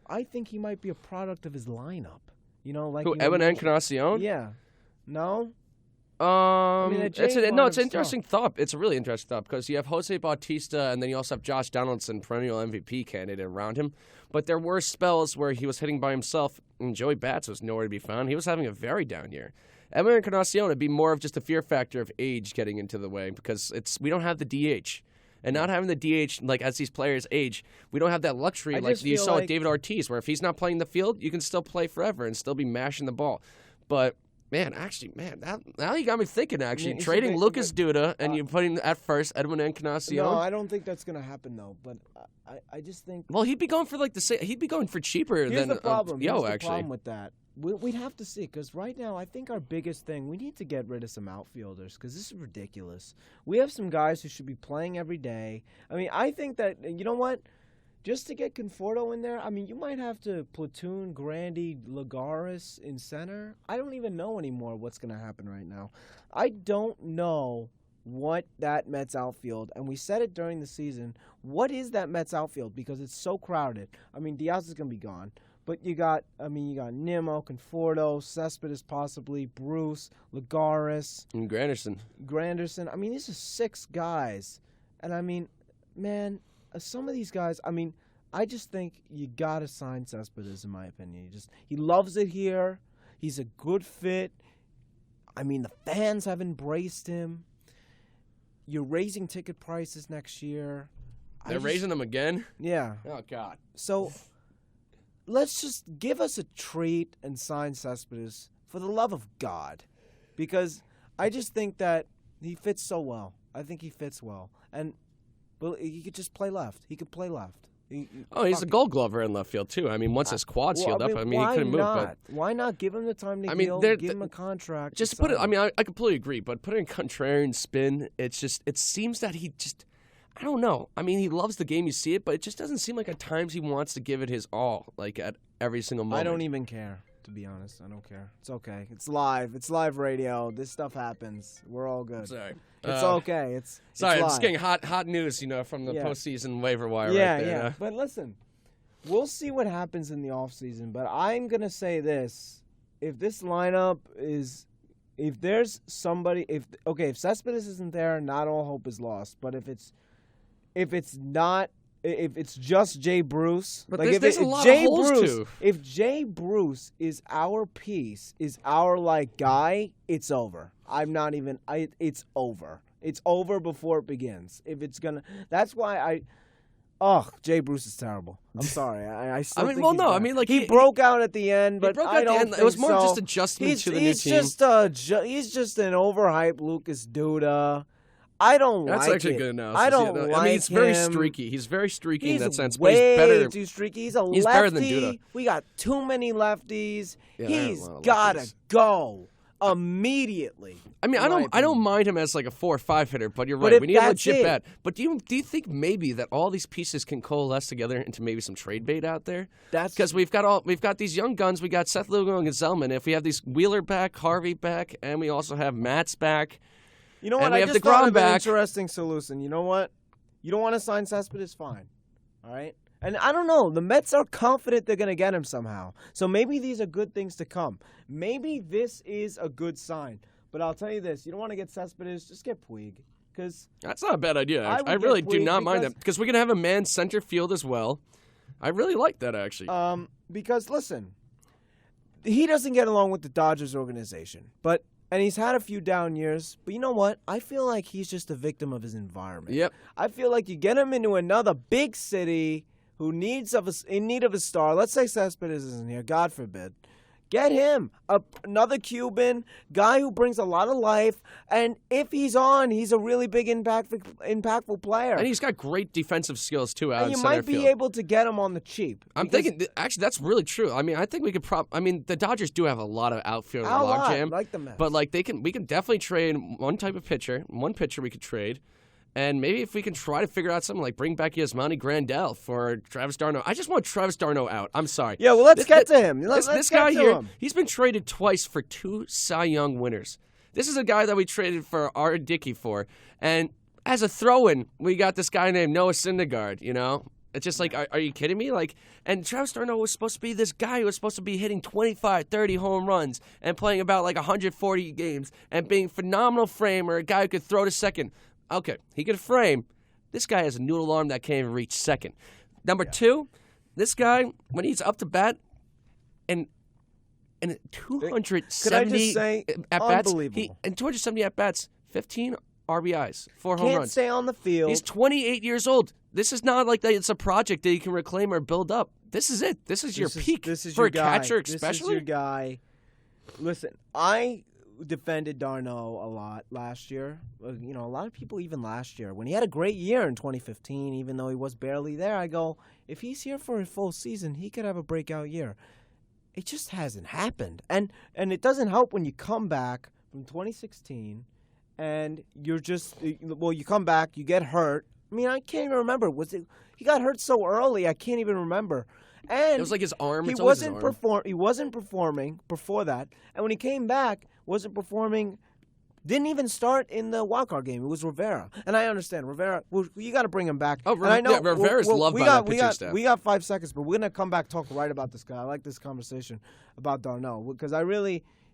I think he might be a product of his lineup. Edwin Encarnacion? Yeah. No. It's an interesting thought. It's a really interesting thought because you have Jose Bautista and then you also have Josh Donaldson, perennial MVP candidate, around him. But there were spells where he was hitting by himself and Joey Bats was nowhere to be found. He was having a very down year. Edwin Encarnacion would be more of just a fear factor of age getting into the way because we don't have the DH. And not having the DH, as these players age, we don't have that luxury like you saw with David Ortiz, where if he's not playing the field, you can still play forever and still be mashing the ball. But, now you got me thinking, trading Lucas Duda and you putting at first Edwin Encarnacion. No, I don't think that's going to happen, though. But I just think... Well, he'd be going for he'd be going for cheaper than the problem. Here's the actually. problem with that. We'd have to see, because right now I think our biggest thing, we need to get rid of some outfielders, because this is ridiculous. We have some guys who should be playing every day. I think that, you know what? Just to get Conforto in there, you might have to platoon Grandy Lagares in center. I don't even know anymore what's going to happen right now. I don't know what that Mets outfield, and we said it during the season, what is that Mets outfield? Because it's so crowded. Diaz is going to be gone. But you got Nimmo, Conforto, Cespedes possibly, Bruce, Lagares. And Granderson. These are 6 guys. And man, some of these guys, I just think you got to sign Cespedes, in my opinion. He loves it here. He's a good fit. The fans have embraced him. You're raising ticket prices next year. They're raising them again? Yeah. Oh, God. So... let's just give us a treat and sign Cespedes for the love of God, because I just think that he fits so well. I think he fits well, but he could just play left. He could play left. He's a Gold Glover in left field too. Once his quads healed up, he couldn't move. But why not give him the time to heal? Give him a contract. Just put it. I completely agree, but putting contrarian spin, it seems that he just. I don't know. He loves the game. You see it, but it just doesn't seem like at times he wants to give it his all, at every single moment. I don't even care, to be honest. I don't care. It's okay. It's live. It's live radio. This stuff happens. We're all good. Sorry. It's okay. It's sorry. It's I'm just getting hot news, from the postseason waiver wire right there. Yeah. But listen, we'll see what happens in the offseason. But I'm gonna say this: if this lineup is. If there's somebody, if Cespedes isn't there, not all hope is lost. But if it's just Jay Bruce, but there's a lot of holes too. If Jay Bruce is our piece, is our guy, it's over. It's over. It's over before it begins. That's why Jay Bruce is terrible. I'm sorry. I still think he broke out at the end, but I don't think it was more so. just adjustment to the new team. He's just an overhyped Lucas Duda. I don't That's like it. That's actually good enough. I don't like him. It's very streaky. He's very streaky in that sense. Way but he's better. too streaky. He's lefty. Better than Duda. We got too many lefties. Yeah, he's got to go immediately. I don't mind him as a 4 or 5 hitter, but you're right. We need a legit bat. But do you think maybe that all these pieces can coalesce together into maybe some trade bait out there? That's because we've got these young guns. We got Seth Lugo and Gesellman. If we have these Wheeler back, Harvey back, and we also have Matt's back. You know what? And we I have just DeGrom thought of back. an interesting solution. You know what? You don't want to sign Cespedes? Fine. All right? And I don't know. The Mets are confident they're going to get him somehow. So maybe these are good things to come. Maybe this is a good sign. But I'll tell you this. You don't want to get Cespedes, just get Puig. That's not a bad idea. I would really get do Puig not mind that. Because we can have a man center field as well. I really like that, actually. Because, listen, he doesn't get along with the Dodgers organization. And he's had a few down years. But you know what? I feel like he's just a victim of his environment. Yep. I feel like you get him into another big city who in need of a star. Let's say Cespedes isn't here. God forbid. Get him. Another Cuban guy who brings a lot of life. And if he's on, he's a really big impactful player. And he's got great defensive skills, too, out in you center might be field. able to get him on the cheap. I'm thinking, actually, that's really true. I mean, I think we could the Dodgers do have a lot of outfield logjam. Like the Mets. But, we can definitely trade one pitcher we could trade. And maybe if we can try to figure out something like bring back Yasmani Grandal for Travis d'Arnaud. I just want Travis d'Arnaud out. I'm sorry. Yeah, well, let's get to him. This guy here, he's been traded twice for 2 Cy Young winners. This is a guy that we traded for Art Dickey for. And as a throw-in, we got this guy named Noah Syndergaard, you know? It's just like, are you kidding me? And Travis d'Arnaud was supposed to be this guy who was supposed to be hitting 25, 30 home runs and playing about 140 games and being phenomenal framer, a guy who could throw to second. Okay, he could frame. This guy has a noodle arm that can't even reach second. Number 2, this guy, when he's up to bat, and 270 at-bats, unbelievable. 270 at-bats, 15 RBIs, 4 home Can't runs. stay on the field. He's 28 years old. This is not like that. It's a project that you can reclaim or build up. This is it. This is your peak for a catcher, especially. This is your guy. Listen, I defended d'Arnaud a lot last year. You know, a lot of people even last year. When he had a great year in 2015, even though he was barely there, I go, if he's here for a full season, he could have a breakout year. It just hasn't happened. And it doesn't help when you come back from 2016 and you're just, you come back, you get hurt. I mean, I can't even remember. He got hurt so early, I can't even remember. And it was like his arm. He wasn't performing before that. And when he came back, wasn't performing. Didn't even start in the wildcard game. It was Rivera. And I understand Rivera. You got to bring him back. Oh, and I know Rivera's loved by that pitching staff. We got 5 seconds, but we're gonna come back talk right about this guy. I like this conversation about d'Arnaud because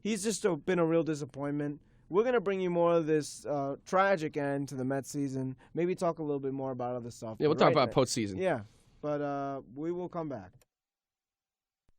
he's just been a real disappointment. We're going to bring you more of this tragic end to the Mets season. Maybe talk a little bit more about other stuff. Yeah, we'll talk about postseason. Yeah, but we will come back.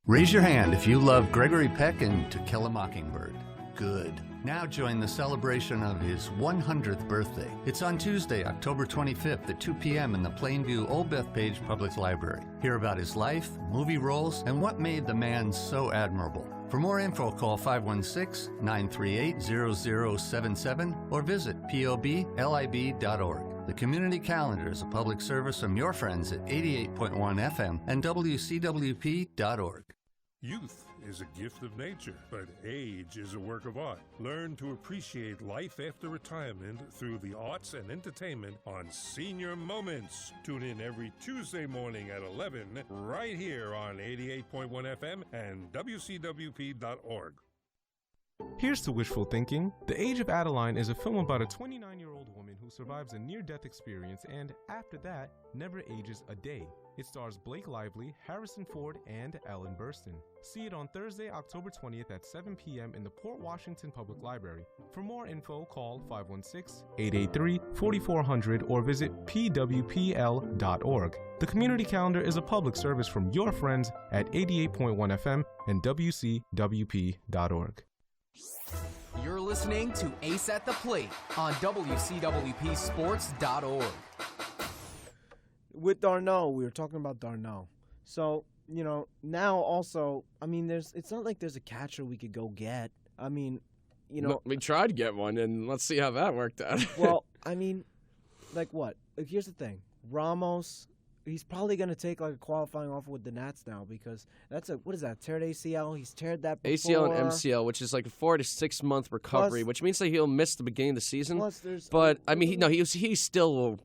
Raise your hand if you love Gregory Peck and To Kill a Mockingbird. Good. Now join the celebration of his 100th birthday. It's on Tuesday, October 25th at 2 p.m. in the Plainview Old Bethpage Public Library. Hear about his life, movie roles, and what made the man so admirable. For more info, call 516-938-0077 or visit poblib.org. The Community Calendar is a public service from your friends at 88.1 FM and WCWP.org. Youth is a gift of nature, but age is a work of art. Learn to appreciate life after retirement through the arts and entertainment on Senior Moments. Tune in every Tuesday morning at 11 right here on 88.1 FM and WCWP.org. Here's to wishful thinking. The Age of Adeline is a film about a 29-year-old woman who survives a near-death experience and, after that, never ages a day. It stars Blake Lively, Harrison Ford, and Ellen Burstyn. See it on Thursday, October 20th at 7 p.m. in the Port Washington Public Library. For more info, call 516-883-4400 or visit pwpl.org. The Community Calendar is a public service from your friends at 88.1 FM and WCWP.org. You're listening to Ace at the Plate on WCWPSports.org. With d'Arnaud, we were talking about d'Arnaud. So, now also, I mean, it's not like there's a catcher we could go get. I mean, we tried to get one, and let's see how that worked out. Well, I mean, like what? Here's the thing. Ramos, he's probably going to take a qualifying offer with the Nats now because that's what is that, teared ACL? He's teared that before. ACL and MCL, which is like a 4 to 6 month recovery, which means that he'll miss the beginning of the season. But I mean, he will still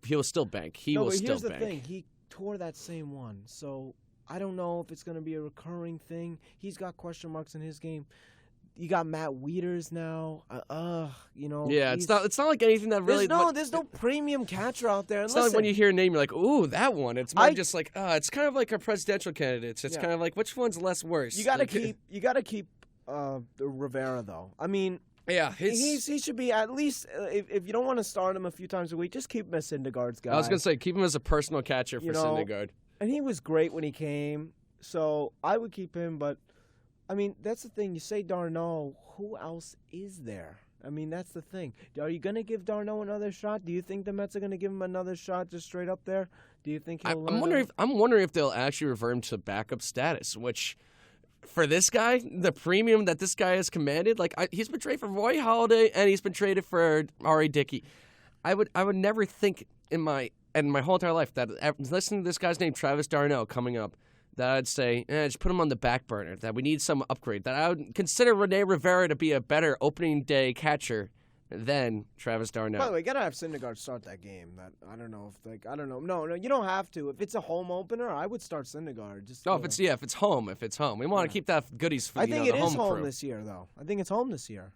bank. Here's the thing. He tore that same one, so I don't know if it's going to be a recurring thing. He's got question marks in his game. you got Matt Wieters now. Yeah, it's not like anything that really. There's no premium catcher out there. And it's not like when you hear a name, you're like, ooh, that one. It's more just like, it's kind of like our presidential candidates. It's kind of like, which one's less worse? You gotta keep Rivera though. I mean. Yeah, he should be at least, if you don't want to start him a few times a week, just keep him as Syndergaard's guy. I was going to say, keep him as a personal catcher for Syndergaard. And he was great when he came, so I would keep him. But, I mean, that's the thing. You say d'Arnaud, who else is there? I mean, that's the thing. Are you going to give d'Arnaud another shot? Do you think the Mets are going to give him another shot just straight up there? Do you think he'll I'm wondering if they'll actually revert him to backup status, which... For this guy, the premium that this guy has commanded, he's been traded for Roy Halladay and he's been traded for R.A. Dickey. I would never think in my whole entire life that listening to this guy's name, Travis d'Arnaud, coming up, that I'd say, just put him on the back burner, that we need some upgrade, that I would consider Rene Rivera to be a better opening day catcher than Travis d'Arnaud. By the way, you gotta have Syndergaard start that game. I don't know. No, you don't have to. If it's a home opener, I would start Syndergaard. If it's home, we want to keep that goodies for I think it the is home crew. this year, though. I think it's home this year.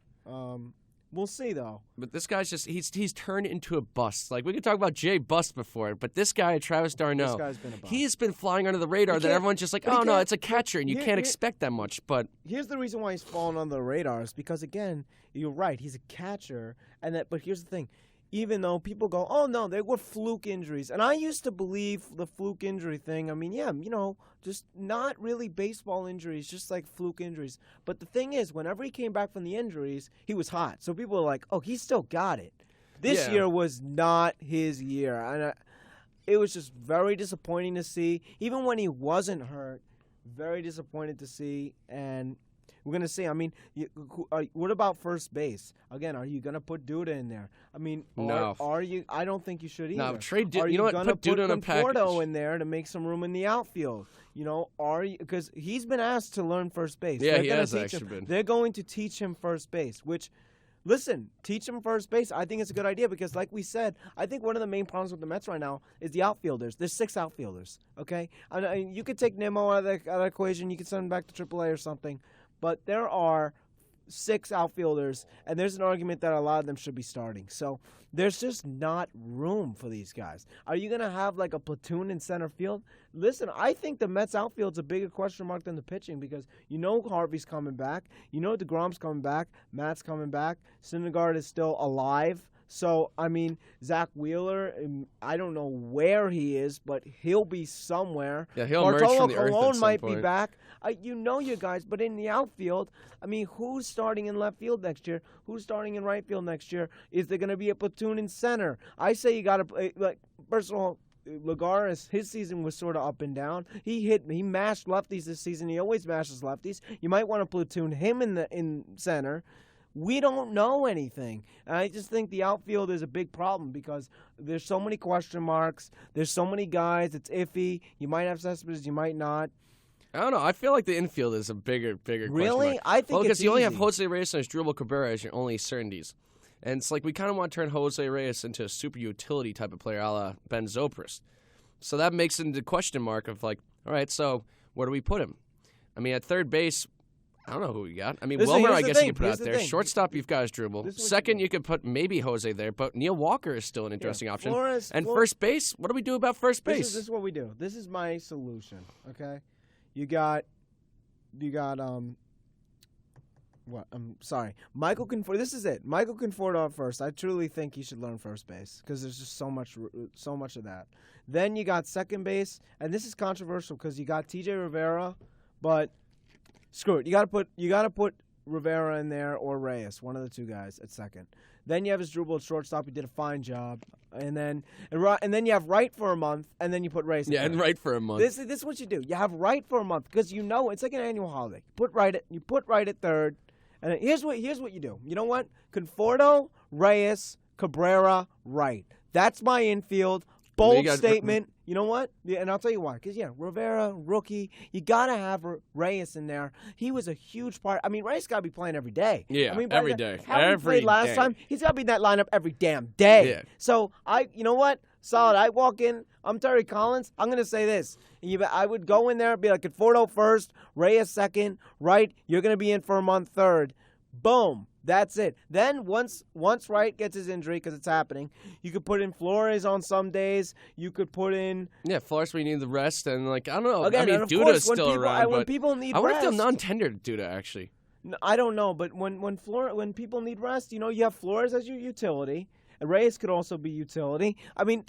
We'll see, though. But this guy's he's turned into a bust. Like, we could talk about Jay Bust before, but this guy, Travis d'Arnaud, this guy's been a bust. He's been flying under the radar that everyone's just like, oh, no, it's a catcher, and you can't expect that much. But here's the reason why he's fallen under the radar is because, again, you're right, he's a catcher, but here's the thing. Even though people go, oh, no, they were fluke injuries. And I used to believe the fluke injury thing. I mean, yeah, just not really baseball injuries, just like fluke injuries. But the thing is, whenever he came back from the injuries, he was hot. So people were like, oh, he still got it. This year was not his year. And it was just very disappointing to see. Even when he wasn't hurt, very disappointed to see. And we're going to see. I mean, what about first base? Again, are you going to put Duda in there? I mean, no. Are you? I don't think you should either. No, trade Duda. Are you know what? Gonna put Duda in a package. Conforto in there to make some room in the outfield. Are you? Because he's been asked to learn first base. Yeah, he has actually been. They're going to teach him first base, which... Listen, teach him first base. I think it's a good idea because, like we said, I think one of the main problems with the Mets right now is the outfielders. There's 6 outfielders, okay? And you could take Nimmo out of the equation. You could send him back to AAA or something. But there are 6 outfielders, and there's an argument that a lot of them should be starting. So there's just not room for these guys. Are you going to have like a platoon in center field? Listen, I think the Mets outfield's a bigger question mark than the pitching because Harvey's coming back. DeGrom's coming back. Matt's coming back. Syndergaard is still alive. So, I mean, Zach Wheeler, I don't know where he is, but he'll be somewhere. Yeah, he'll emerge from the earth at some Colon might point. be back. Your guys, but in the outfield, I mean, who's starting in left field next year? Who's starting in right field next year? Is there going to be a platoon in center? I say you got to play, first of all, Lagares, his season was sort of up and down. He mashed lefties this season. He always mashes lefties. You might want to platoon him in center. We don't know anything. And I just think the outfield is a big problem because there's so many question marks. There's so many guys. It's iffy. You might have Cespedes. You might not. I don't know. I feel like the infield is a bigger question Really? mark. I think because you only have easy. Jose Reyes and Asdrubal Cabrera as your only certainties. And it's like we kind of want to turn Jose Reyes into a super utility type of player a la Ben Zobrist. So that makes it into question mark of like, all right, so where do we put him? I mean, at third base, I don't know who we got. I mean, Listen, Wilmer, I here's the guess you thing. could put Here's out the there. thing. Shortstop, you've got Asdrubal. This is what Second, you could put maybe Jose there, but Neil Walker is still an interesting option. First base, what do we do about first base? This is what we do. This is my solution, okay? You got what? I'm sorry. Michael Conforto. This is it. Michael Conforto at first. I truly think he should learn first base because there's just so much of that. Then you got second base, and this is controversial because you got T.J. Rivera, but screw it. You got to put Rivera in there or Reyes, one of the two guys at second. Then you have Asdrubal at shortstop. He did a fine job, and then you have Wright for a month, and then you put Reyes. Yeah, and Wright for a month. This is what you do. You have Wright for a month because it's like an annual holiday. You put Wright at third, and here's what you do. You know what? Conforto, Reyes, Cabrera, Wright. That's my infield. Bold statement. You know what? Yeah, and I'll tell you why. Because, Rivera, rookie. You got to have Reyes in there. He was a huge part. I mean, Reyes got to be playing every day. Yeah, every day. How he played last time, he's got to be in that lineup every damn day. Yeah. So, you know what? Solid. I walk in. I'm Terry Collins. I'm going to say this. I would go in there and be like, Conforto first, Reyes second, Wright, you're going to be in for a month third. Boom. That's it. Then once Wright gets his injury, because it's happening, you could put in Flores on some days. You could put in Flores we need the rest, and like I don't know. Again, I mean, and of Duda's course, when still people- around, when but people need I wonder if they'll rest- non-tender Duda actually. I don't know, but when people need rest, you have Flores as your utility. Reyes could also be utility. I mean,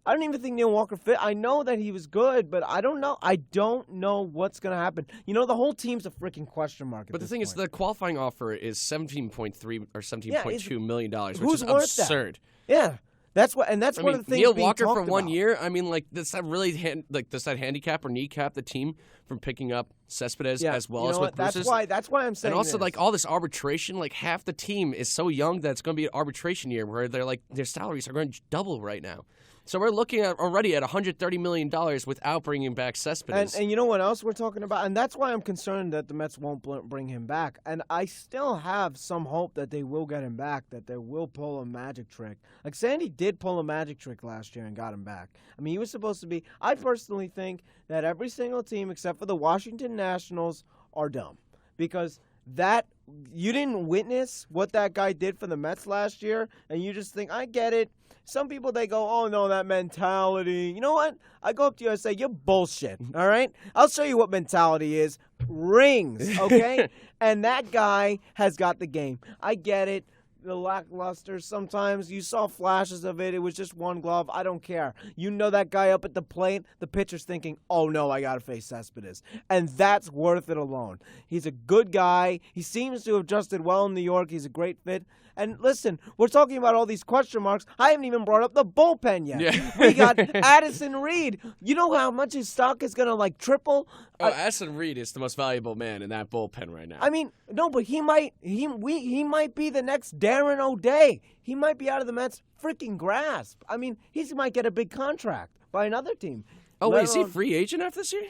I don't even think Neil Walker fit. I know that he was good, but I don't know. I don't know what's going to happen. The whole team's a freaking question mark. But the thing is, the qualifying offer is $17.3 or $17.2 million, which who's is worth absurd. That? Yeah. That's one of the things Neil being Walker for talked 1 about. year. I mean, like, does that handicap or kneecap the team from picking up Cespedes as well as with That's Bruce's? why I'm saying. And also, this. like, all this arbitration, like, half the team is so young that it's going to be an arbitration year where their salaries are going to double right now. So we're looking at already at $130 million without bringing back Cespedes. And you know what else we're talking about? And that's why I'm concerned that the Mets won't bring him back. And I still have some hope that they will get him back, that they will pull a magic trick. Like Sandy did pull a magic trick last year and got him back. I mean, he was supposed to be – I personally think that every single team except for the Washington Nationals are dumb because that – you didn't witness what that guy did for the Mets last year, and you just think, I get it. Some people, they go, oh, no, that mentality. You know what? I go up to you and say, you're bullshit, all right? I'll show you what mentality is. Rings, okay? And that guy has got the game. I get it. The lackluster sometimes. You saw flashes of it. It was just one glove. I don't care. That guy up at the plate, the pitcher's thinking, oh, no, I got to face Cespedes. And that's worth it alone. He's a good guy. He seems to have adjusted well in New York. He's a great fit. And listen, we're talking about all these question marks. I haven't even brought up the bullpen yet. Yeah. We got Addison Reed. You know how much his stock is going to, triple? Addison Reed is the most valuable man in that bullpen right now. I mean, no, but he might be the next Darren O'Day. He might be out of the Mets' freaking grasp. I mean, he might get a big contract by another team. Oh, wait, is he a free agent after this year?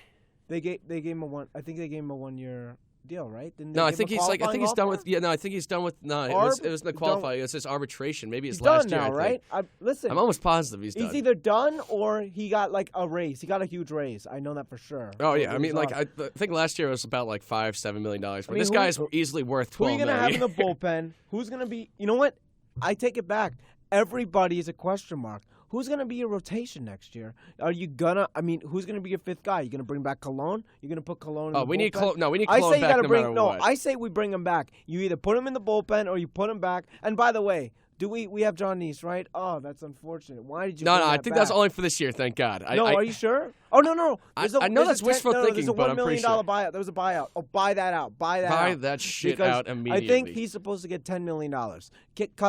They gave him I think they gave him a 1-year deal, right? No, I think he's done with. Yeah, no, I think he's done with. No, it was the qualifying. It was his arbitration. Maybe his last year. He's done now, right? Listen, I'm almost positive he's done. He's either done or he got a raise. He got a huge raise. I know that for sure. Oh yeah, I mean, I think last year it was about $5-7 million. But this guy is easily worth $12 million. Who are you gonna have in the bullpen? Who's gonna be? You know what? I take it back. Everybody is a question mark. Who's going to be your rotation next year? Are you gonna? I mean, who's going to be your fifth guy? You going to bring back Cologne? You're going to put Cologne? Oh, in the we need bullpen? Cologne. No, we need Cologne back no matter what. I say we bring him back. You either put him in the bullpen or you put him back. And by the way, we have John Neese, right? Oh, that's unfortunate. Why did you? No, I think think that's only for this year. Thank God. Are you sure? Oh no. I know that's wishful thinking, there's a but I'm pretty sure. $1 million buyout. There was a buyout. Oh, buy that out. Buy that shit out immediately. I think he's supposed to get $10 million. Cut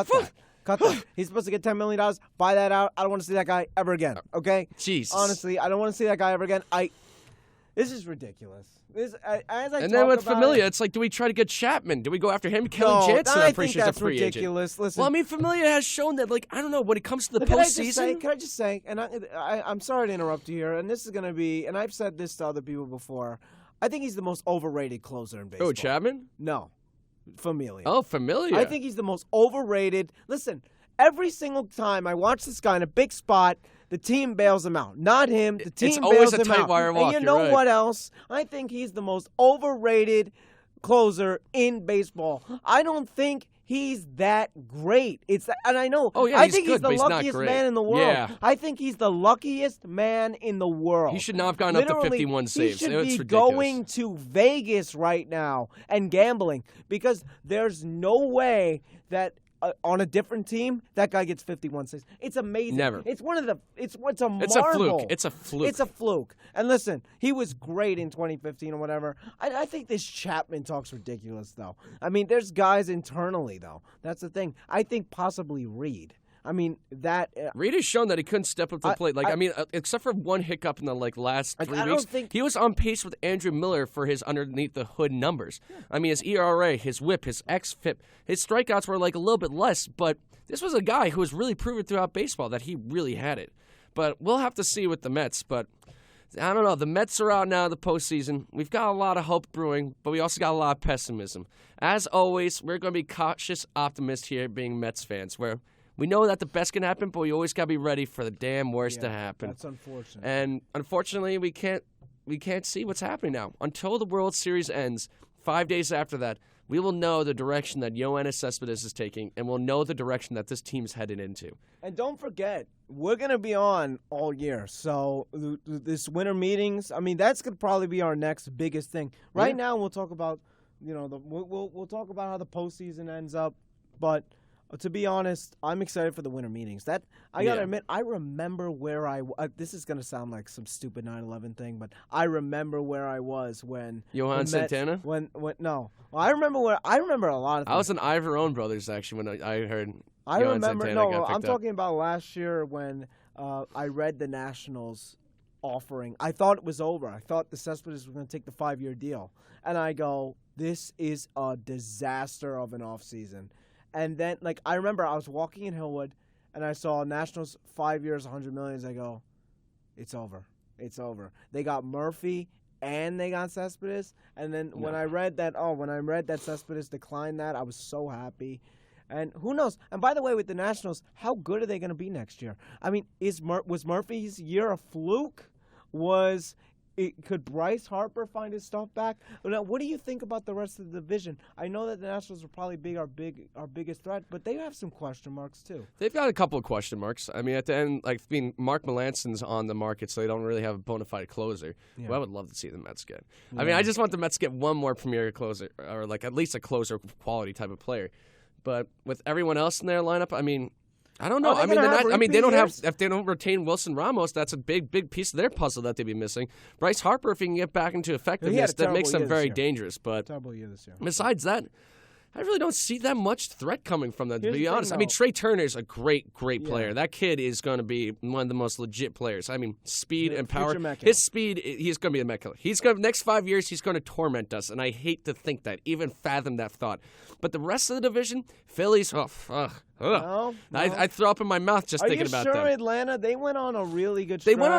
that. Cut that. He's supposed to get $10 million. Buy that out. I don't want to see that guy ever again. Okay? Jesus. Honestly, I don't want to see that guy ever again. This is ridiculous. And then with Familia, it's like, do we try to get Chapman? Do we go after him? Kelly Jansen, I'm pretty sure is a free ridiculous. agent. Listen, well, I mean, Familia has shown that, I don't know, when it comes to the postseason. Can I just say, and I'm sorry to interrupt you here, and this is going to be, and I've said this to other people before, I think he's the most overrated closer in baseball. Oh, Chapman? No. Familia. Oh, Familia. I think he's the most overrated. Listen, every single time I watch this guy in a big spot, the team bails him out. Not him. The team bails him out. It's always a tight wire walk. And you know what else? I think he's the most overrated closer in baseball. I don't think he's that great. And I know. Oh, yeah, I think good, he's the luckiest man in the world. Yeah. I think he's the luckiest man in the world. He should not have gone up to 51 saves. He should It's be ridiculous. going to Vegas right now and gambling because there's no way that on a different team, that guy gets 51 saves. It's amazing. Never. It's one of the. It's a marvel. It's a fluke. It's a fluke. It's a fluke. And listen, he was great in 2015 or whatever. I think this Chapman talk's ridiculous, though. I mean, there's guys internally, though. That's the thing. I think possibly Reed. I mean, that... Reed has shown that he couldn't step up to the plate. Except for one hiccup in the last 3 weeks, he was on pace with Andrew Miller for his underneath-the-hood numbers. Yeah. I mean, his ERA, his whip, his xFIP, his strikeouts were a little bit less, but this was a guy who was really proven throughout baseball that he really had it. But we'll have to see with the Mets, but... I don't know. The Mets are out now in the postseason. We've got a lot of hope brewing, but we also got a lot of pessimism. As always, we're going to be cautious optimists here being Mets fans, where... We know that the best can happen, but we always got to be ready for the damn worst to happen. That's unfortunate. And unfortunately, we can't see what's happening now. Until the World Series ends, 5 days after that, we will know the direction that Yoenis Cespedes is taking, and we'll know the direction that this team's headed into. And don't forget, we're going to be on all year. So this winter meetings, I mean, that's going to probably be our next biggest thing. Right now, we'll talk about, we'll talk about how the postseason ends up. But to be honest, I'm excited for the winter meetings. That I got to admit, I remember where this is going to sound like some stupid 9/11 thing, but I remember where I was when Johan Santana? No. Well, I remember a lot of things. I was in Ivorone Brothers, actually, when I heard I Johan remember. Santana got No, I'm picked up. talking about last year when I read the Nationals offering. I thought it was over. I thought the Cespedes was going to take the 5-year deal, and I go, "This is a disaster of an offseason." And then, I remember I was walking in Hillwood, and I saw Nationals 5 years, $100 million. I go, "It's over. It's over." They got Murphy and they got Cespedes, and then when I read that Cespedes declined that, I was so happy. And who knows? And by the way, with the Nationals, how good are they going to be next year? I mean, was Murphy's year a fluke? Could Bryce Harper find his stuff back? Now, what do you think about the rest of the division? I know that the Nationals will probably be our biggest threat, but they have some question marks too. They've got a couple of question marks. I mean, at the end, Mark Melanson's on the market, so they don't really have a bona fide closer. Yeah. Well, I would love to see the Mets get. I mean, I just want the Mets to get one more premier closer, or at least a closer quality type of player. But with everyone else in their lineup, I mean, I don't know. Are they gonna have They don't have. repeat If they don't retain Wilson Ramos, that's a big piece of their puzzle that they'd be missing. Bryce Harper, if he can get back into effectiveness, that makes them very dangerous. But terrible year this year. besides that, I really don't see that much threat coming from them, to Here's be the thing, honest. I mean, though. Trey Turner's a great player. That kid is going to be one of the most legit players. I mean, speed and power. future Met killer. His speed, he's going to be a Met killer. Next 5 years, he's going to torment us, and I hate to think that, even fathom that thought. But the rest of the division, Phillies, No. I throw up in my mouth just thinking about them. Are you sure Atlanta? They went on a really good They stretch. went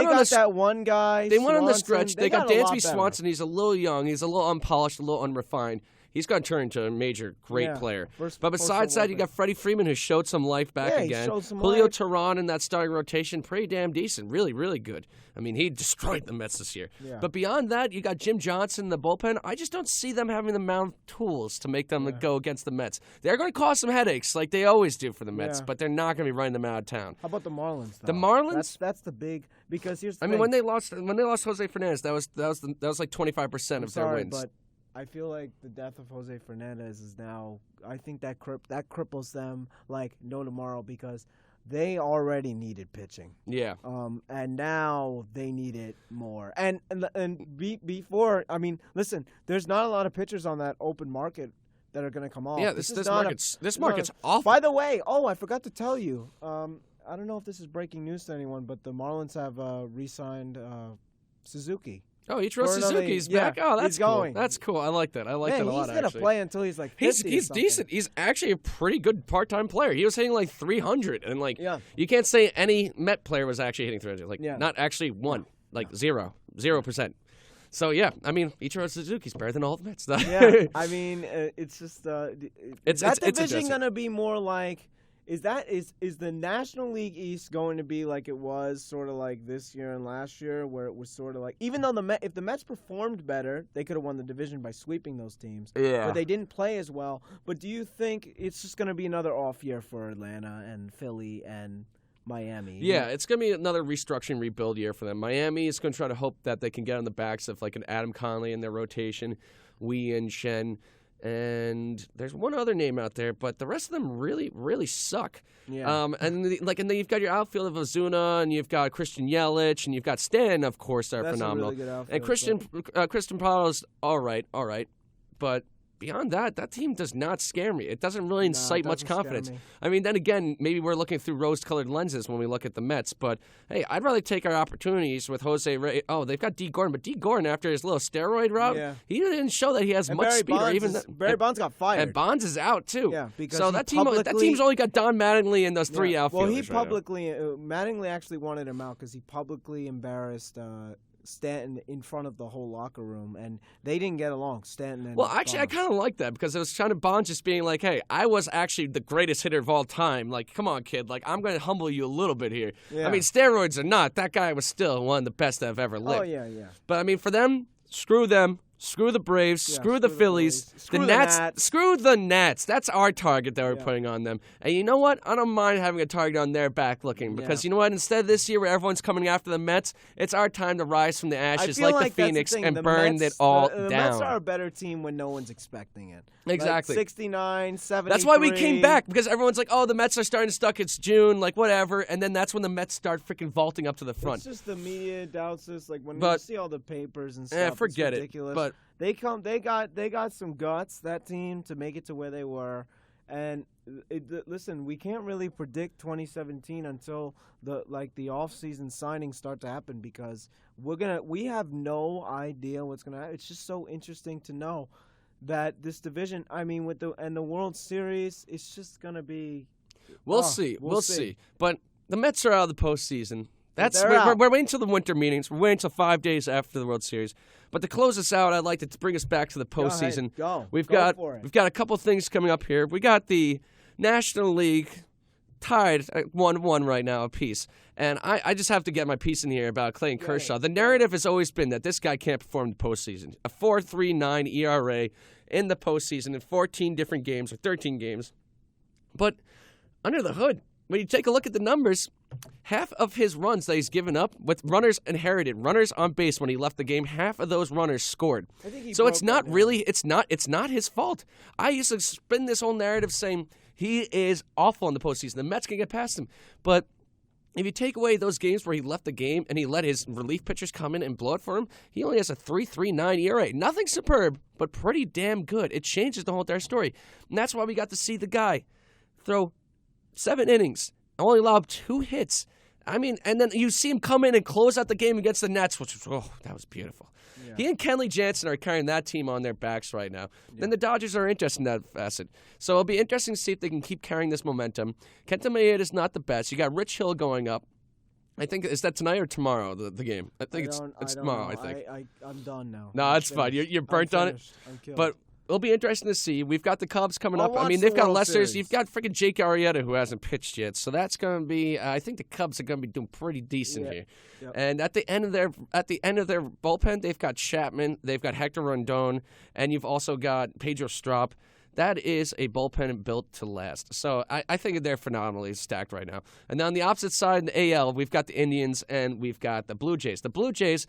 on that one guy. They went on the Swanson. stretch. They got a lot Dansby better. Swanson. He's a little young. He's a little unpolished, a little unrefined. He's going to turn into a major, great player. But besides that, you got Freddie Freeman, who showed some life back Yeah, he again. showed some Julio life. Teheran in that starting rotation, pretty damn decent. Really, really good. I mean, he destroyed the Mets this year. Yeah. But beyond that, you got Jim Johnson in the bullpen. I just don't see them having the amount of tools to make them go against the Mets. They're going to cause some headaches, like they always do for the Mets, but they're not going to be running them out of town. How about the Marlins? Though? The Marlins? That's the big, because here's the I thing. mean, when they lost Jose Fernandez, that was like 25% of their wins. But I feel like the death of Jose Fernandez is now. I think that cripples them like no tomorrow, because they already needed pitching. Yeah. And now they need it more. And before, I mean, listen, there's not a lot of pitchers on that open market that are going to come off. Yeah, this market's awful. By the way, I forgot to tell you. I don't know if this is breaking news to anyone, but the Marlins have re-signed Suzuki. Oh, Ichiro For another- Suzuki's yeah, back. Oh, that's he's cool. going. That's cool. I like that. I like that a lot, he's gonna actually. play until he's like 50 He's or something. decent. He's actually a pretty good part-time player. He was hitting like 300, and Yeah. you can't say any Met player was actually hitting 300. Like Yeah. not actually one, like 0%. So yeah, I mean, Ichiro Suzuki's better than all the Mets. Yeah, I mean, it's just It's that division interesting. gonna be more like. Is the National League East going to be like it was sort of like this year and last year, where it was sort of like, even though if the Mets performed better, they could have won the division by sweeping those teams. Yeah. But they didn't play as well. But do you think it's just going to be another off year for Atlanta and Philly and Miami? Yeah, it's going to be another restructuring, rebuild year for them. Miami is going to try to hope that they can get on the backs of like an Adam Conley in their rotation, Wee and Shen. And there's one other name out there, but the rest of them really, really suck. Yeah. And then you've got your outfield of Ozuna, and you've got Christian Yelich, and you've got Stanton, of course, that are That's a phenomenal. really good outfield, and Christian Paolo's all right, but beyond that team does not scare me. It doesn't really incite much doesn't scare confidence. me. I mean, then again, maybe we're looking through rose-colored lenses when we look at the Mets, but hey, I'd rather take our opportunities with Jose Reyes. Oh, they've got D. Gordon, but D. Gordon, after his little steroid route, Yeah. he didn't show that he has And much Barry speed or Bonds even Barry Bonds got fired. and Bonds is out too. Yeah, because so he that publicly- team's only got Don Mattingly and those three Yeah. outfielders. Well, he right now. publicly Mattingly actually wanted him out because he publicly embarrassed Stanton in front of the whole locker room, and they didn't get along. Stanton and Well, actually, I Bonds. kind of like that because it was kind of Bonds just being like, "Hey, I was actually the greatest hitter of all time. Like, come on, kid. Like, I'm going to humble you a little bit here. Yeah. I mean, steroids or not, that guy was still one of the best that have ever lived. Oh yeah. But I mean, for them, screw them. Screw the Braves. Yeah, screw the Phillies. Screw the Nats. Nats. Screw the Nats. That's our target that we're Yeah. putting on them. And you know what? I don't mind having a target on their back looking because Yeah. you know what? Instead of this year where everyone's coming after the Mets, it's our time to rise from the ashes I feel like like the that's Phoenix thing. and The burn Mets, it all the down. Mets are a better team when no one's expecting it. Exactly. Like 69, 73. That's why we came back, because everyone's like, oh, the Mets are starting to suck. It's June, like whatever. And then that's when the Mets start freaking vaulting up to the front. It's just the media doubts us. Like when you But- see all the papers and stuff, forget it's it. ridiculous. But They got some guts, that team, to make it to where they were. And listen, we can't really predict 2017 until the off-season signings start to happen, because we have no idea what's gonna happen. It's just so interesting to know that this division, I mean, with the World Series, it's just gonna be. we'll see. We'll see. But the Mets are out of the postseason. They're We're out. waiting till the winter meetings. We're waiting till 5 days after the World Series. But to close us out, I'd like to bring us back to the postseason. Go. We've Go got for it. we've got a couple things coming up here. We got the National League tied at 1-1 right now apiece. And I just have to get my piece in here about Clayton Kershaw. The narrative has always been that this guy can't perform in the postseason. A 4.39 ERA in the postseason in 14 different games or 13 games. But under the hood, when you take a look at the numbers, half of his runs that he's given up with runners inherited, runners on base when he left the game, half of those runners scored. I think he So it's broke not that really, it's not his fault. I used to spin this whole narrative saying he is awful in the postseason. The Mets can get past him. But if you take away those games where he left the game and he let his relief pitchers come in and blow it for him, he only has a 3.39 ERA. Nothing superb, but pretty damn good. It changes the whole entire story. And that's why we got to see the guy throw 7 innings, only allowed 2 hits. I mean, and then you see him come in and close out the game against the Nets, which was, that was beautiful. Yeah. He and Kenley Jansen are carrying that team on their backs right now. Yeah. And the Dodgers are interested in that facet. So it'll be interesting to see if they can keep carrying this momentum. Kenta Maeda is not the best. You got Rich Hill going up. I think, is that tonight or tomorrow, the game? I think it's tomorrow, I think. I'm done now. No, it's fine. You're burnt on it. I'm killed. But it'll be interesting to see. We've got the Cubs coming up. I watch mean, the they've got World Lessers. Series. You've got freaking Jake Arrieta, who hasn't pitched yet. So that's going to be. I think the Cubs are going to be doing pretty decent here. Yep. And at the end of their bullpen, they've got Chapman, they've got Hector Rondon, and you've also got Pedro Strop. That is a bullpen built to last. So I think they're phenomenally stacked right now. And then on the opposite side, in the AL, we've got the Indians and we've got the Blue Jays. The Blue Jays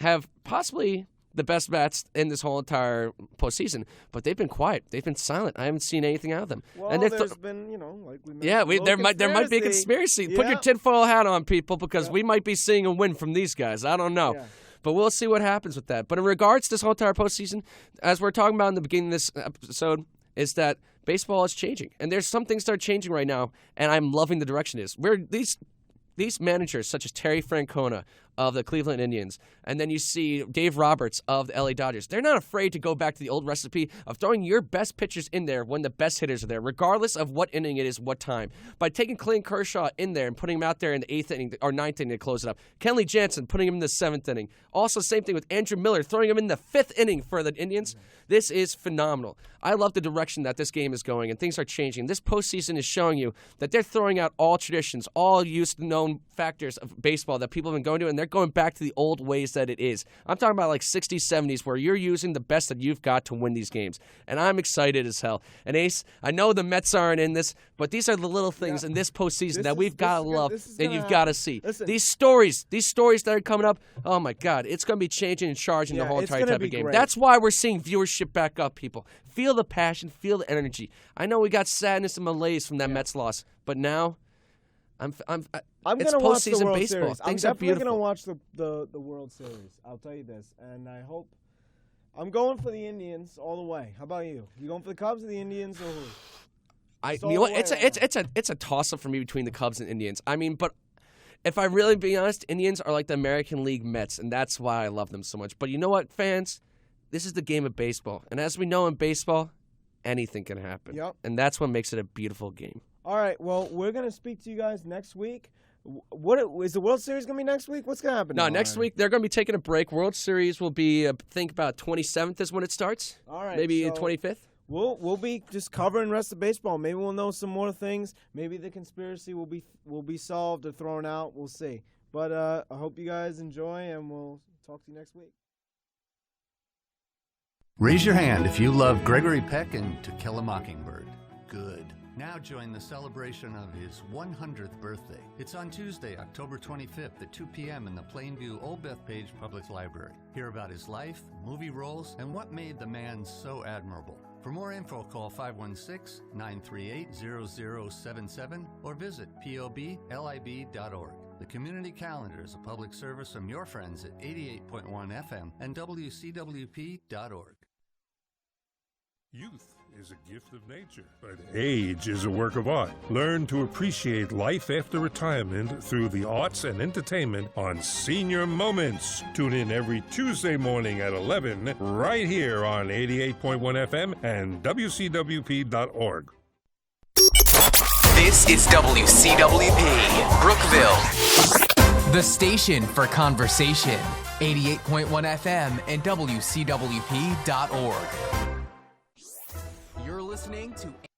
have possibly the best bats in this whole entire postseason, but they've been quiet. They've been silent. I haven't seen anything out of them. Well, and there's been, like we mentioned, there might be a conspiracy. Yeah. Put your tinfoil hat on, people, because we might be seeing a win from these guys. I don't know. Yeah. But we'll see what happens with that. But in regards to this whole entire postseason, as we're talking about in the beginning of this episode, is that baseball is changing. And there's some things that are changing right now, and I'm loving the direction it is. Where these managers, such as Terry Francona of the Cleveland Indians, and then you see Dave Roberts of the LA Dodgers, they're not afraid to go back to the old recipe of throwing your best pitchers in there when the best hitters are there, regardless of what inning it is, what time. By taking Clayton Kershaw in there and putting him out there in the 8th inning or 9th inning to close it up. Kenley Jansen putting him in the 7th inning. Also, same thing with Andrew Miller, throwing him in the 5th inning for the Indians. This is phenomenal. I love the direction that this game is going, and things are changing. This postseason is showing you that they're throwing out all traditions, all used known factors of baseball that people have been going to, and they're going back to the old ways that it is. I'm talking about like 60s, 70s, where you're using the best that you've got to win these games. And I'm excited as hell. And Ace, I know the Mets aren't in this, but these are the little things in this postseason that we've got to love and you've got to see. Listen. These stories that are coming up, oh my God, it's going to be changing and charging the whole it's entire gonna type be of game. great. That's why we're seeing viewership back up, people. Feel the passion, feel the energy. I know we got sadness and malaise from that Mets loss, but now I'm it's gonna watch the postseason World baseball. Series. Things I'm are definitely beautiful. gonna watch the World Series. I'll tell you this, and I hope I'm going for the Indians all the way. How about you? You going for the Cubs or the Indians or who? You know what? It's a toss up for me between the Cubs and Indians. I mean, but if I really be honest, Indians are like the American League Mets, and that's why I love them so much. But you know what, fans? This is the game of baseball, and as we know in baseball, anything can happen. Yep. And that's what makes it a beautiful game. All right. Well, we're gonna speak to you guys next week. What is the World Series gonna be next week? What's gonna happen? No, now, next Ryan? week they're going to be taking a break. World Series will be, I think, about 27th is when it starts. All right. Maybe so 25th. We'll be just covering the rest of baseball. Maybe we'll know some more things. Maybe the conspiracy will be solved or thrown out. We'll see. But I hope you guys enjoy, and we'll talk to you next week. Raise your hand if you love Gregory Peck and To Kill a Mockingbird. Good. Now join the celebration of his 100th birthday. It's on Tuesday, October 25th at 2 p.m. in the Plainview Old Bethpage Public Library. Hear about his life, movie roles, and what made the man so admirable. For more info, call 516-938-0077 or visit poblib.org. The Community Calendar is a public service from your friends at 88.1 FM and WCWP.org. Youth is a gift of nature, but age is a work of art. Learn to appreciate life after retirement through the arts and entertainment on Senior Moments. Tune in every Tuesday morning at 11 right here on 88.1 FM and WCWP.org. This is WCWP, Brookville. The station for conversation. 88.1 FM and WCWP.org. You're listening to